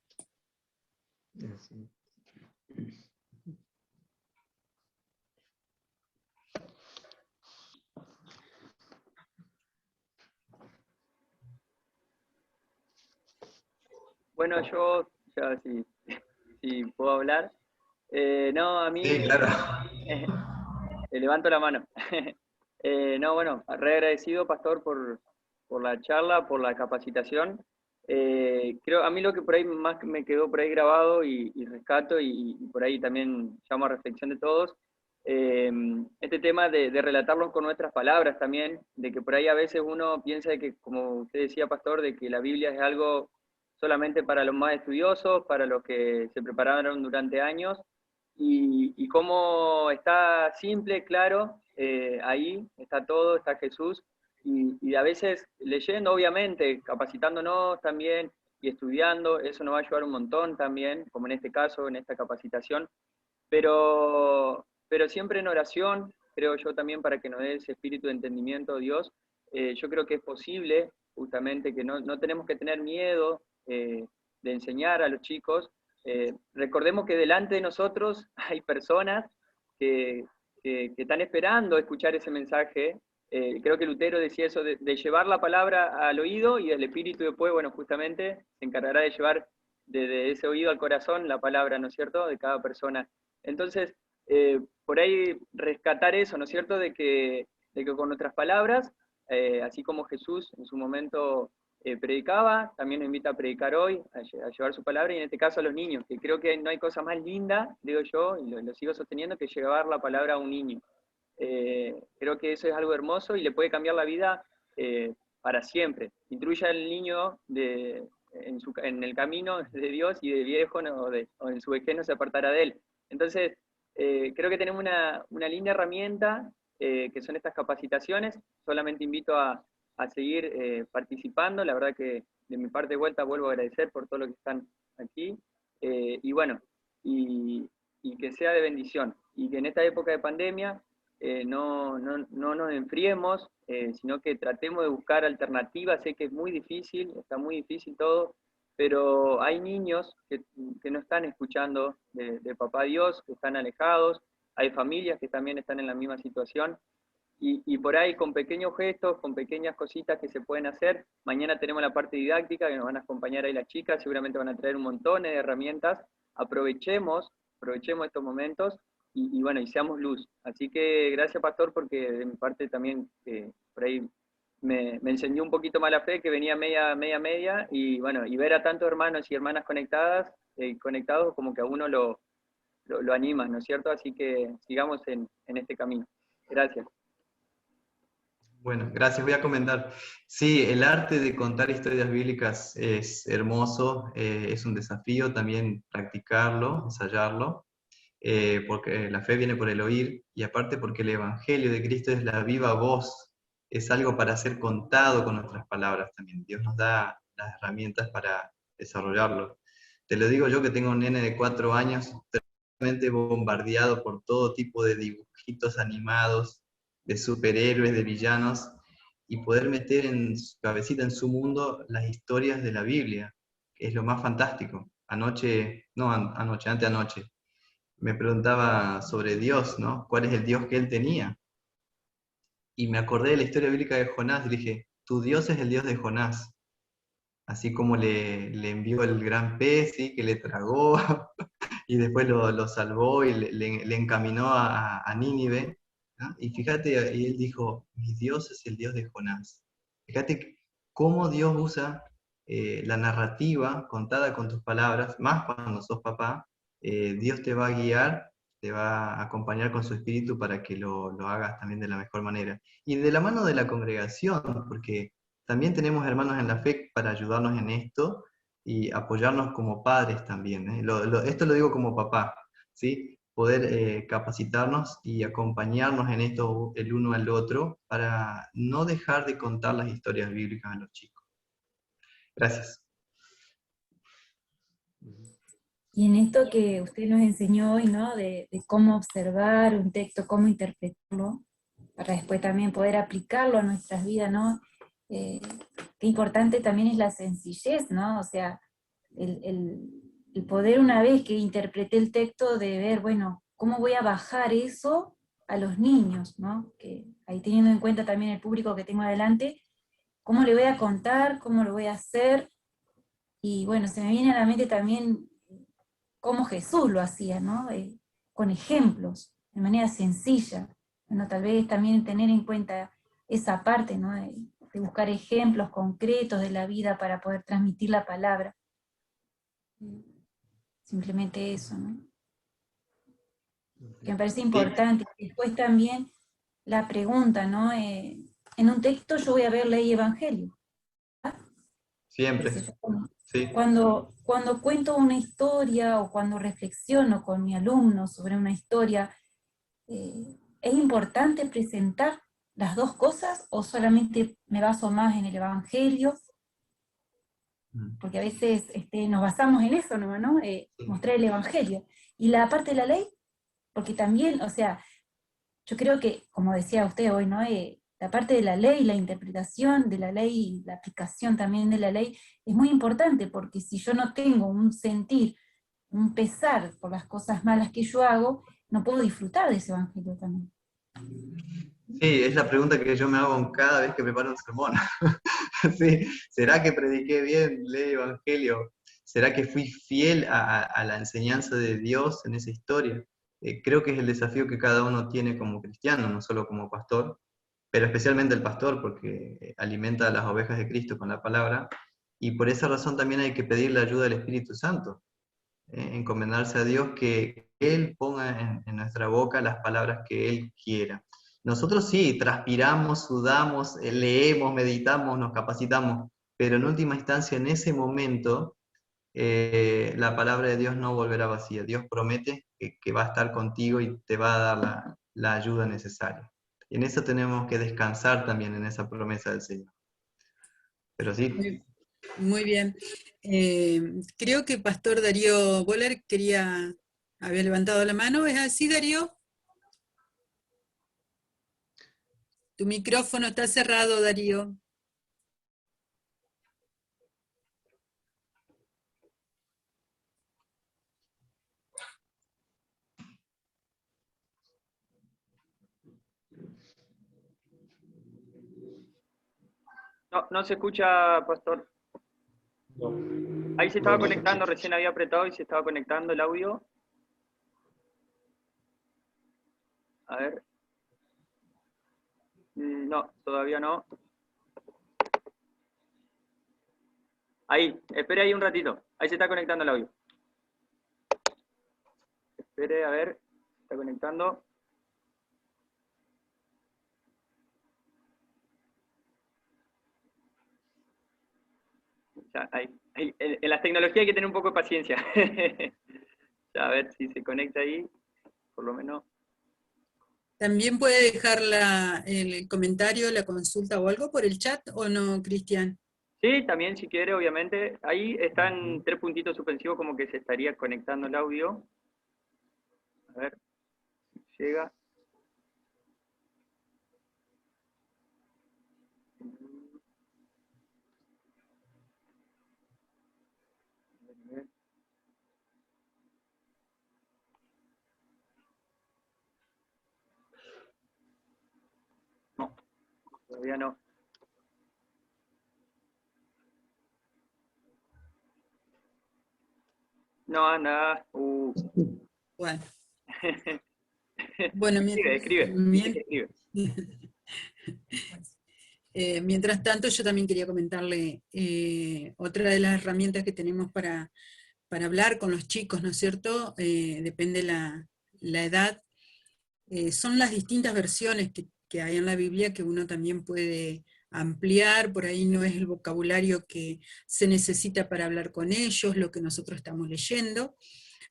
Bueno, yo ya si puedo hablar. No, a mí... Sí, claro. Levanto la mano. No, bueno, re agradecido, Pastor, por la charla, por la capacitación. Creo, a mí lo que por ahí más me quedó por ahí grabado y rescato, y por ahí también llamo a reflexión de todos, este tema de relatarlo con nuestras palabras también, de que por ahí a veces uno piensa de que, como usted decía, Pastor, de que la Biblia es algo solamente para los más estudiosos, para los que se prepararon durante años, y cómo está simple, claro, ahí está todo, está Jesús, y a veces leyendo, obviamente, capacitándonos también y estudiando, eso nos va a ayudar un montón también, como en este caso, en esta capacitación, pero siempre en oración, creo yo también, para que nos dé ese espíritu de entendimiento, Dios. Yo creo que es posible, justamente, que no tenemos que tener miedo de enseñar a los chicos. Recordemos que delante de nosotros hay personas que están esperando escuchar ese mensaje. Creo que Lutero decía eso, de llevar la palabra al oído, y el Espíritu después, bueno, justamente se encargará de llevar desde ese oído al corazón la palabra, ¿no es cierto?, de cada persona. Entonces, por ahí rescatar eso, ¿no es cierto?, de que con nuestras palabras, así como Jesús en su momento predicaba, también nos invita a predicar hoy, a llevar su palabra, y en este caso a los niños, que creo que no hay cosa más linda, digo yo, y lo sigo sosteniendo, que llevar la palabra a un niño. Creo que eso es algo hermoso y le puede cambiar la vida para siempre. Instruye al niño en el camino de Dios, y de viejo o en su vejez no se apartará de él. Entonces, creo que tenemos una linda herramienta, que son estas capacitaciones. Solamente invito a seguir participando. La verdad que de mi parte de vuelta vuelvo a agradecer por todo lo que están aquí. Y bueno, y que sea de bendición. Y que en esta época de pandemia no nos enfriemos, sino que tratemos de buscar alternativas. Sé que es muy difícil, está muy difícil todo, pero hay niños que no están escuchando de Papá Dios, que están alejados. Hay familias que también están en la misma situación. Y por ahí, con pequeños gestos, con pequeñas cositas que se pueden hacer. Mañana tenemos la parte didáctica, que nos van a acompañar ahí las chicas, seguramente van a traer un montón de herramientas. Aprovechemos estos momentos, y bueno, y seamos luz. Así que gracias, pastor, porque de mi parte también por ahí me enseñó un poquito más la fe, que venía media, y bueno, y ver a tantos hermanos y hermanas conectados, como que a uno lo anima, ¿no es cierto? Así que sigamos en este camino. Gracias. Bueno, gracias. Voy a comentar. Sí, el arte de contar historias bíblicas es hermoso, es un desafío también practicarlo, ensayarlo, porque la fe viene por el oír, y aparte porque el Evangelio de Cristo es la viva voz, es algo para ser contado con nuestras palabras también. Dios nos da las herramientas para desarrollarlo. Te lo digo yo, que tengo un nene de 4 años, totalmente bombardeado por todo tipo de dibujitos animados, de superhéroes, de villanos, y poder meter en su cabecita, en su mundo, las historias de la Biblia, que es lo más fantástico. Anteanoche, me preguntaba sobre Dios, ¿no? ¿Cuál es el Dios que él tenía? Y me acordé de la historia bíblica de Jonás, y dije, tu Dios es el Dios de Jonás. Así como le envió el gran pez, ¿sí? Que le tragó, y después lo salvó y le encaminó a Nínive. ¿No? Y fíjate, y él dijo, mi Dios es el Dios de Jonás. Fíjate cómo Dios usa la narrativa contada con tus palabras, más cuando sos papá. Dios te va a guiar, te va a acompañar con su espíritu para que lo hagas también de la mejor manera. Y de la mano de la congregación, porque también tenemos hermanos en la fe para ayudarnos en esto y apoyarnos como padres también. Esto lo digo como papá, ¿sí? Poder capacitarnos y acompañarnos en esto el uno al otro para no dejar de contar las historias bíblicas a los chicos. Gracias. Y en esto que usted nos enseñó hoy, ¿no? De cómo observar un texto, cómo interpretarlo, para después también poder aplicarlo a nuestras vidas, ¿no? Qué importante también es la sencillez, ¿no? O sea, el poder, una vez que interpreté el texto, de ver, bueno, ¿cómo voy a bajar eso a los niños, ¿no? Que ahí, teniendo en cuenta también el público que tengo adelante, ¿cómo le voy a contar? ¿Cómo lo voy a hacer? Y bueno, se me viene a la mente también cómo Jesús lo hacía, ¿no? Con ejemplos, de manera sencilla. Bueno, tal vez también tener en cuenta esa parte, ¿no? De buscar ejemplos concretos de la vida para poder transmitir la palabra. Simplemente eso, ¿no? Que me parece importante. Después también la pregunta, ¿no? En un texto yo voy a ver ley y evangelio. Siempre. Sí. Cuando cuento una historia o cuando reflexiono con mi alumno sobre una historia, ¿es importante presentar las dos cosas o solamente me baso más en el evangelio? Porque a veces nos basamos en eso, ¿no? Mostrar el evangelio. Y la parte de la ley, porque también, o sea, yo creo que, como decía usted hoy, ¿no? La parte de la ley, la interpretación de la ley, la aplicación también de la ley, es muy importante, porque si yo no tengo un sentir, un pesar por las cosas malas que yo hago, no puedo disfrutar de ese evangelio también. Sí, es la pregunta que yo me hago cada vez que preparo un sermón. Sí, ¿será que prediqué bien, leí evangelio? ¿Será que fui fiel a la enseñanza de Dios en esa historia? Creo que es el desafío que cada uno tiene como cristiano, no solo como pastor, pero especialmente el pastor, porque alimenta a las ovejas de Cristo con la palabra, y por esa razón también hay que pedir la ayuda del Espíritu Santo, encomendarse a Dios que Él ponga en nuestra boca las palabras que Él quiera. Nosotros sí, transpiramos, sudamos, leemos, meditamos, nos capacitamos, pero en última instancia, en ese momento, la palabra de Dios no volverá vacía. Dios promete que va a estar contigo y te va a dar la ayuda necesaria. Y en eso tenemos que descansar también, en esa promesa del Señor. Pero sí. Muy bien. Creo que Pastor Darío Boller había levantado la mano. ¿Es así, Darío? Tu micrófono está cerrado, Darío. No se escucha, Pastor. Ahí se estaba conectando, recién había apretado y se estaba conectando el audio. A ver. No, todavía no. Ahí, espere ahí un ratito. Ahí se está conectando el audio. Espere, a ver. Se está conectando. Ya, ahí. En las tecnologías hay que tener un poco de paciencia. Ya, a ver si se conecta ahí. Por lo menos. ¿También puede dejar el comentario, la consulta o algo por el chat o no, Cristian? Sí, también si quiere, obviamente. Ahí están 3 puntitos suspensivos como que se estaría conectando el audio. A ver, llega. No, todavía no. No, anda. Bueno. Bueno, escribe. Mientras tanto, yo también quería comentarle otra de las herramientas que tenemos para hablar con los chicos, ¿no es cierto? Depende la edad. Son las distintas versiones que hay en la Biblia que uno también puede ampliar, por ahí no es el vocabulario que se necesita para hablar con ellos, lo que nosotros estamos leyendo.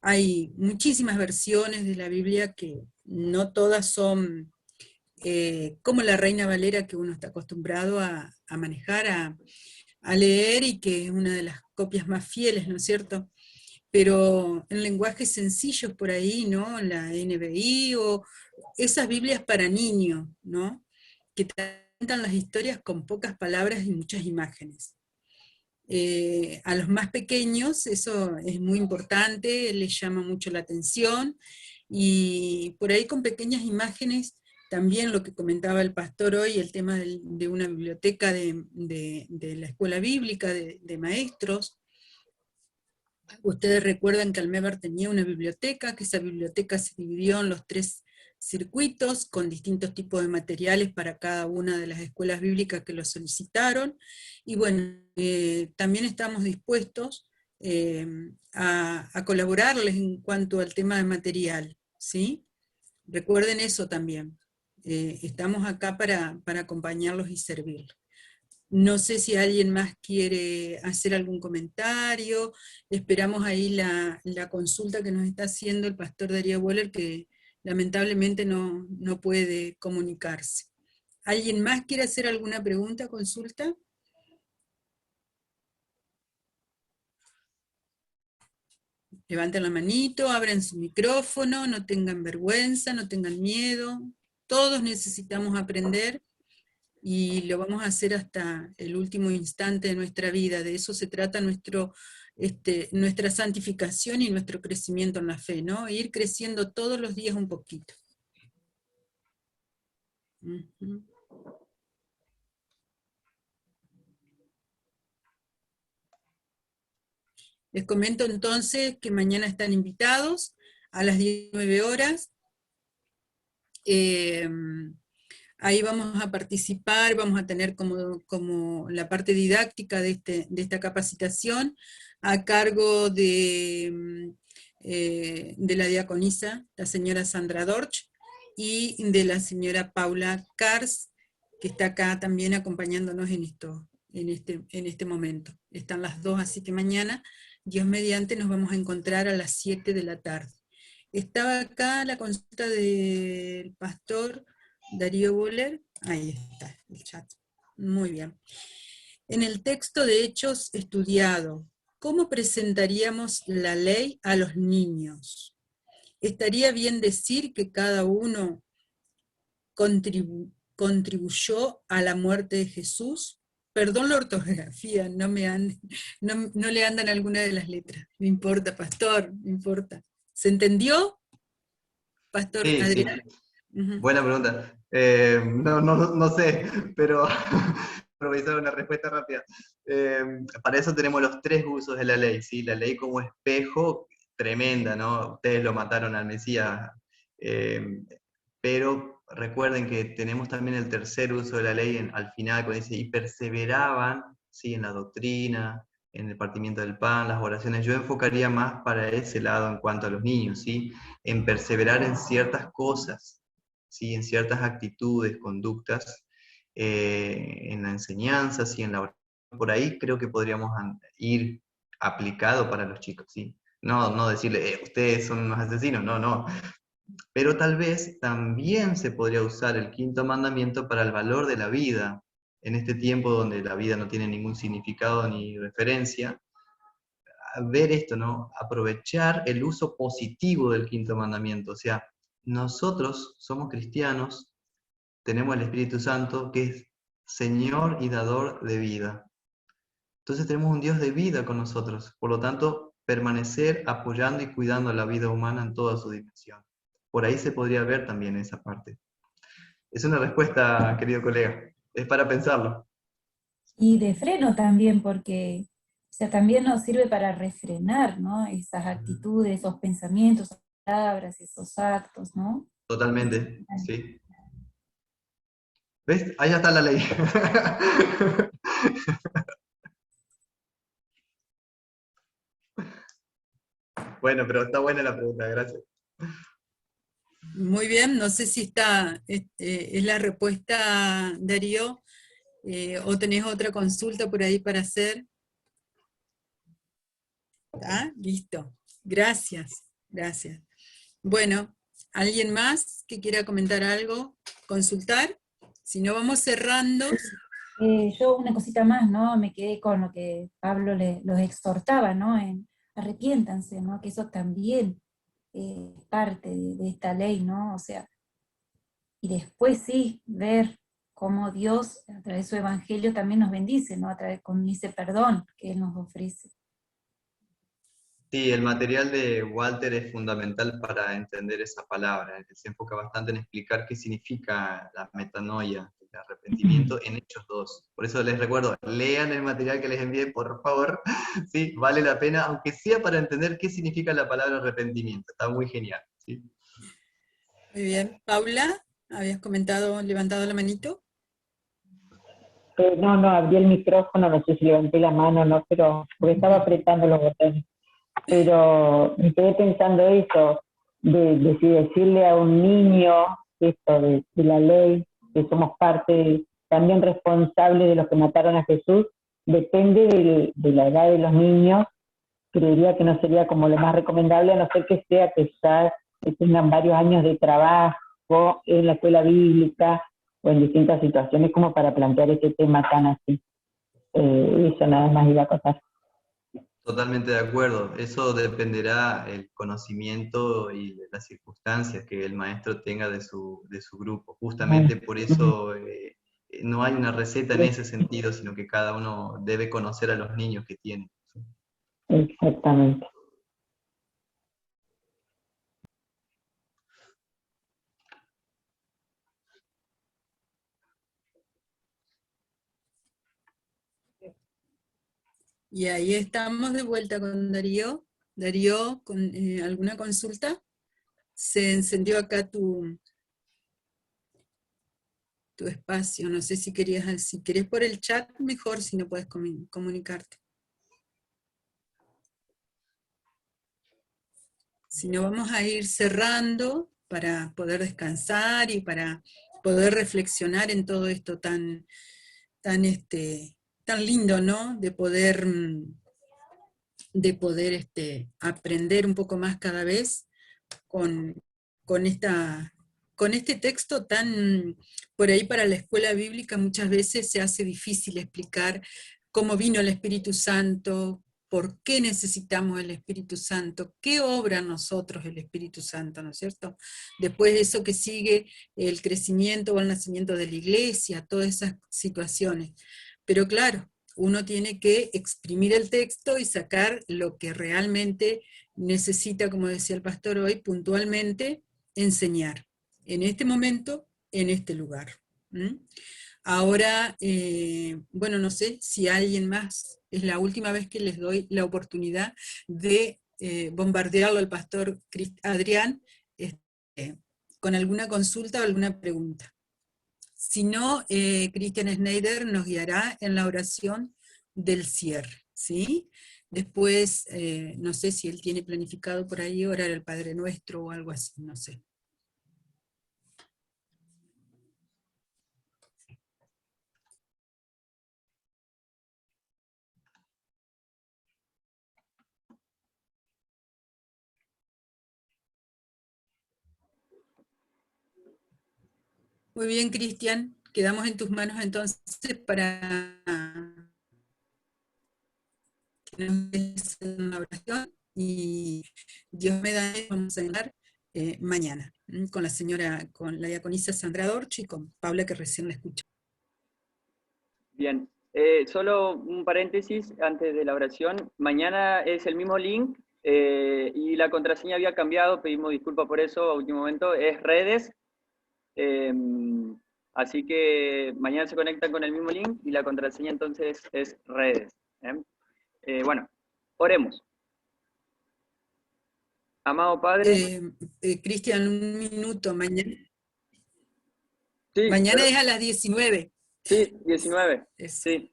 Hay muchísimas versiones de la Biblia que no todas son como la Reina Valera que uno está acostumbrado a manejar, a leer, y que es una de las copias más fieles, ¿no es cierto? Pero en lenguajes sencillos por ahí, ¿no? La NBI o esas Biblias para niños, ¿no? Que cuentan las historias con pocas palabras y muchas imágenes. A los más pequeños eso es muy importante, les llama mucho la atención, y por ahí con pequeñas imágenes, también lo que comentaba el pastor hoy, el tema de una biblioteca de la escuela bíblica, de maestros. Ustedes recuerdan que Almébar tenía una biblioteca, que esa biblioteca se dividió en los 3 circuitos, con distintos tipos de materiales para cada una de las escuelas bíblicas que lo solicitaron, y bueno, también estamos dispuestos a colaborarles en cuanto al tema de material, ¿sí? Recuerden eso también, estamos acá para acompañarlos y servirlos. No sé si alguien más quiere hacer algún comentario. Esperamos ahí la consulta que nos está haciendo el pastor Darío Boller, que lamentablemente no puede comunicarse. ¿Alguien más quiere hacer alguna pregunta, consulta? Levanten la manito, abran su micrófono, no tengan vergüenza, no tengan miedo. Todos necesitamos aprender, y lo vamos a hacer hasta el último instante de nuestra vida. De eso se trata nuestra santificación y nuestro crecimiento en la fe, ¿no? Ir creciendo todos los días un poquito. Les comento entonces que mañana están invitados a las 19 horas. Ahí vamos a participar, vamos a tener como la parte didáctica de esta capacitación a cargo de la diaconisa, la señora Sandra Dorch, y de la señora Paula Kars, que está acá también acompañándonos en este momento. Están las dos, así que mañana, Dios mediante, nos vamos a encontrar a las 7 de la tarde. Estaba acá la consulta del pastor Darío Boller. Ahí está el chat. Muy bien. En el texto de Hechos estudiado, ¿cómo presentaríamos la ley a los niños? ¿Estaría bien decir que cada uno contribuyó a la muerte de Jesús? Perdón la ortografía, no le andan alguna de las letras. Me importa, pastor, me importa. ¿Se entendió, pastor Sí, sí. Adrián? Uh-huh. Buena pregunta. No sé, pero improvisar una respuesta rápida. Para eso tenemos los tres usos de la ley, ¿sí? La ley como espejo, tremenda, ¿no? Ustedes lo mataron al Mesías, pero recuerden que tenemos también el tercer uso de la ley al final, cuando dice, y perseveraban, ¿sí? En la doctrina, en el partimiento del pan, las oraciones. Yo enfocaría más para ese lado en cuanto a los niños, ¿sí? En perseverar en ciertas cosas, ¿sí? En ciertas actitudes, conductas, en la enseñanza, ¿sí? En la oración. Por ahí creo que podríamos ir aplicado para los chicos, ¿sí? No decirle, ustedes son unos asesinos, no. Pero tal vez también se podría usar el quinto mandamiento para el valor de la vida, en este tiempo donde la vida no tiene ningún significado ni referencia. Ver esto, ¿no? Aprovechar el uso positivo del quinto mandamiento. O sea, nosotros somos cristianos, tenemos el Espíritu Santo, que es Señor y dador de vida. Entonces tenemos un Dios de vida con nosotros. Por lo tanto, permanecer apoyando y cuidando la vida humana en toda su dimensión. Por ahí se podría ver también esa parte. Es una respuesta, querido colega. Es para pensarlo. Y de freno también, porque o sea, también nos sirve para refrenar, ¿no? Esas actitudes, esos pensamientos, esas palabras, esos actos, ¿no? Totalmente, sí. ¿Ves? Ahí está la ley. Bueno, pero está buena la pregunta, gracias. Muy bien, no sé si es la respuesta, Darío, o tenés otra consulta por ahí para hacer. ¿Está? Listo. Gracias. Bueno, ¿alguien más que quiera comentar algo? ¿Consultar? Si no, vamos cerrando. Yo una cosita más, ¿no? Me quedé con lo que Pablo los exhortaba, ¿no? En arrepiéntanse, ¿no? Que eso también es parte de esta ley, ¿no? O sea, y después sí, ver cómo Dios, a través de su evangelio, también nos bendice, ¿no? A través con ese perdón que Él nos ofrece. Sí, el material de Walter es fundamental para entender esa palabra. Se enfoca bastante en explicar qué significa la metanoia, el arrepentimiento, en Hechos 2. Por eso les recuerdo, lean el material que les envié, por favor. Sí, vale la pena, aunque sea para entender qué significa la palabra arrepentimiento. Está muy genial. ¿Sí? Muy bien. Paula, ¿habías levantado la manito? No, abrí el micrófono, no sé si levanté la mano o no, pero porque estaba apretando los botones. Pero me quedé pensando eso, de si decirle a un niño esto de la ley, que somos parte también responsable de los que mataron a Jesús, depende de la edad de los niños. Creería que no sería como lo más recomendable, a no ser que sea que ya tengan varios años de trabajo en la escuela bíblica o en distintas situaciones como para plantear este tema tan así. Eso nada más iba a contar. Totalmente de acuerdo. Eso dependerá el conocimiento y las circunstancias que el maestro tenga de su grupo. Justamente por eso no hay una receta en ese sentido, sino que cada uno debe conocer a los niños que tiene. Exactamente. Y ahí estamos de vuelta con Darío. Darío, ¿con alguna consulta? Se encendió acá tu... tu espacio. No sé si querés por el chat, mejor, si no puedes comunicarte. Si no, vamos a ir cerrando para poder descansar y para poder reflexionar en todo esto tan lindo, ¿no? De poder aprender un poco más cada vez con este texto tan, por ahí para la escuela bíblica muchas veces se hace difícil explicar cómo vino el Espíritu Santo, por qué necesitamos el Espíritu Santo, qué obra en nosotros el Espíritu Santo, ¿no es cierto? Después de eso que sigue el crecimiento o el nacimiento de la iglesia, todas esas situaciones. Pero claro, uno tiene que exprimir el texto y sacar lo que realmente necesita, como decía el pastor hoy, puntualmente enseñar. En este momento, en este lugar. Ahora, bueno, no sé si alguien más, es la última vez que les doy la oportunidad de bombardearlo al pastor Adrián con alguna consulta o alguna pregunta. Si no, Christian Schneider nos guiará en la oración del cierre, ¿sí? Después, no sé si él tiene planificado por ahí orar el Padre Nuestro o algo así, no sé. Muy bien, Cristian, quedamos en tus manos entonces para que nos des una oración y Dios me da, vamos a hablar mañana con la diaconisa Sandra Dorch y con Paula que recién la escuchó. Bien, solo un paréntesis antes de la oración. Mañana es el mismo link y la contraseña había cambiado, pedimos disculpas por eso a último momento, es redes. Así que mañana se conectan con el mismo link y la contraseña entonces es redes. Bueno, oremos. Amado Padre. Cristian, un minuto, mañana. Sí, mañana pero, es a las 19. Sí, 19. Eso. Sí.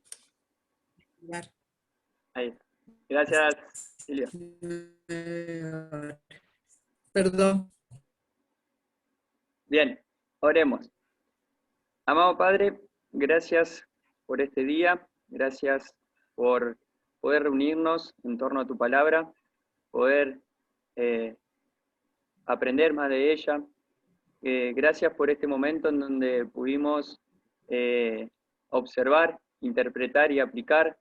Ahí está. Gracias, Silvia. Perdón. Bien, oremos. Amado Padre, gracias por este día, gracias por poder reunirnos en torno a tu palabra, poder aprender más de ella. Gracias por este momento en donde pudimos observar, interpretar y aplicar,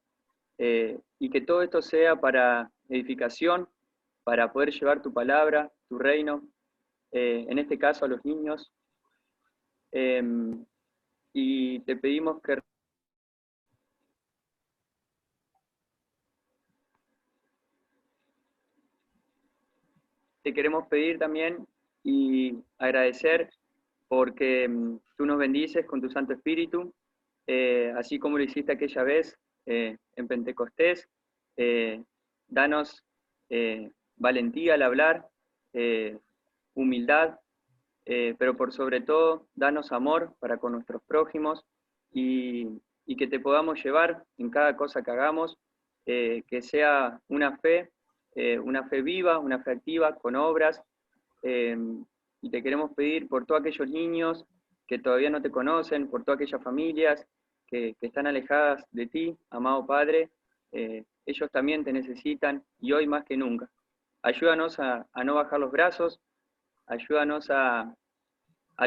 y que todo esto sea para edificación, para poder llevar tu palabra, tu reino, en este caso a los niños. Y te pedimos que te queremos pedir también y agradecer porque tú nos bendices con tu Santo Espíritu, así como lo hiciste aquella vez en Pentecostés. Danos valentía al hablar, humildad, pero por sobre todo, danos amor para con nuestros prójimos y que te podamos llevar en cada cosa que hagamos, que sea una fe viva, una fe activa, con obras, y te queremos pedir por todos aquellos niños que todavía no te conocen, por todas aquellas familias que están alejadas de ti, amado Padre, ellos también te necesitan y hoy más que nunca. Ayúdanos a no bajar los brazos, ayúdanos a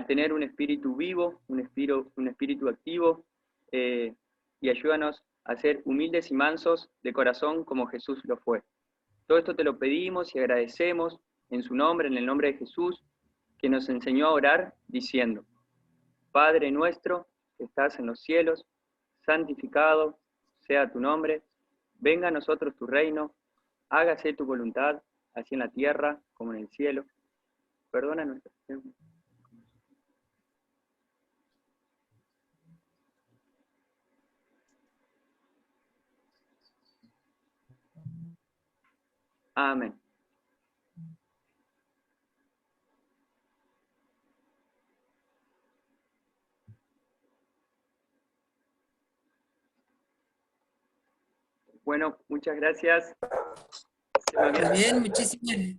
tener un espíritu vivo, un espíritu activo, y ayúdanos a ser humildes y mansos de corazón como Jesús lo fue. Todo esto te lo pedimos y agradecemos en su nombre, en el nombre de Jesús, que nos enseñó a orar diciendo: Padre nuestro que estás en los cielos, santificado sea tu nombre, venga a nosotros tu reino, hágase tu voluntad, así en la tierra como en el cielo. Perdona nuestras pecados. Amén. Bueno, muchas gracias. Bien, muchísimas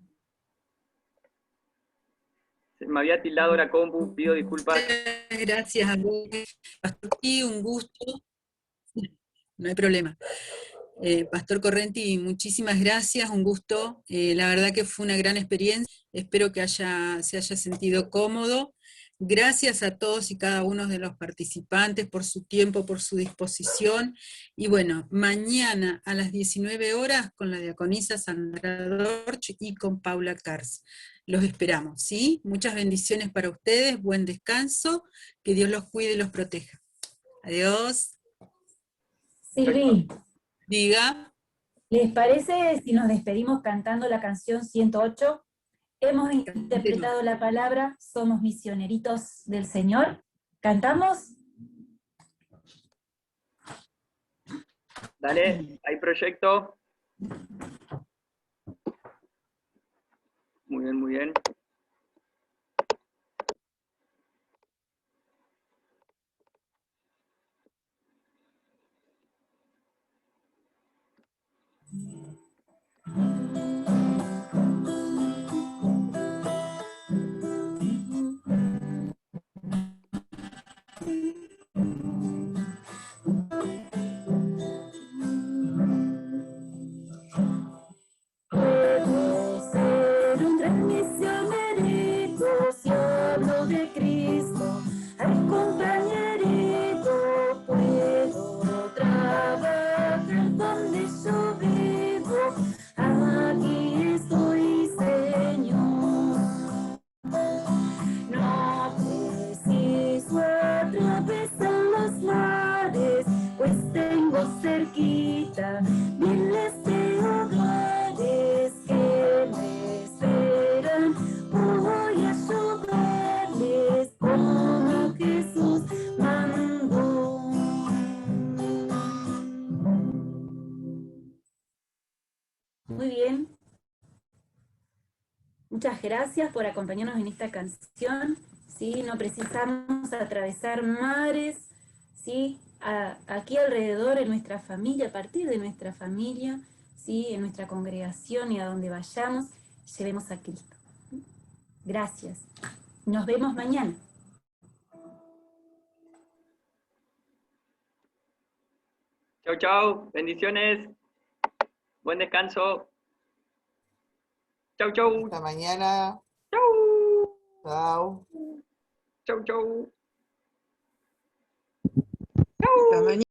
Se me había tildado la compu, pido disculpas. gracias a vos, Pastor, y un gusto. No hay problema. Pastor Correnti, muchísimas gracias, un gusto. La verdad que fue una gran experiencia. Espero que se haya sentido cómodo. Gracias a todos y cada uno de los participantes por su tiempo, por su disposición. Y bueno, mañana a las 19 horas con la diaconisa Sandra Dorch y con Paula Cars. Los esperamos, ¿sí? Muchas bendiciones para ustedes, buen descanso, que Dios los cuide y los proteja. Adiós. Silvi, Diga. ¿les parece si nos despedimos cantando la canción 108? Hemos interpretado la palabra, somos misioneritos del Señor. ¿Cantamos? Dale, hay proyecto. Muy bien, muy bien. Puedo ser un gran misionerito si hablo de Cristo, al compañerito. Puedo trabajar donde yo vivo, aquí estoy, Señor. No preciso atravesar los mares, pues tengo cerquita miles de hogares que me esperan. Voy a ayudarles como Jesús mandó. Muy bien. Muchas gracias por acompañarnos en esta canción. ¿Sí? No precisamos atravesar mares, ¿sí? Aquí alrededor, en nuestra familia, a partir de nuestra familia, ¿sí? En nuestra congregación y a donde vayamos, llevemos a Cristo. Gracias. Nos vemos mañana. Chau, chau. Bendiciones. Buen descanso. Chau, chau. Hasta mañana. Chau. Chao. Chau, chau. Hasta mañana.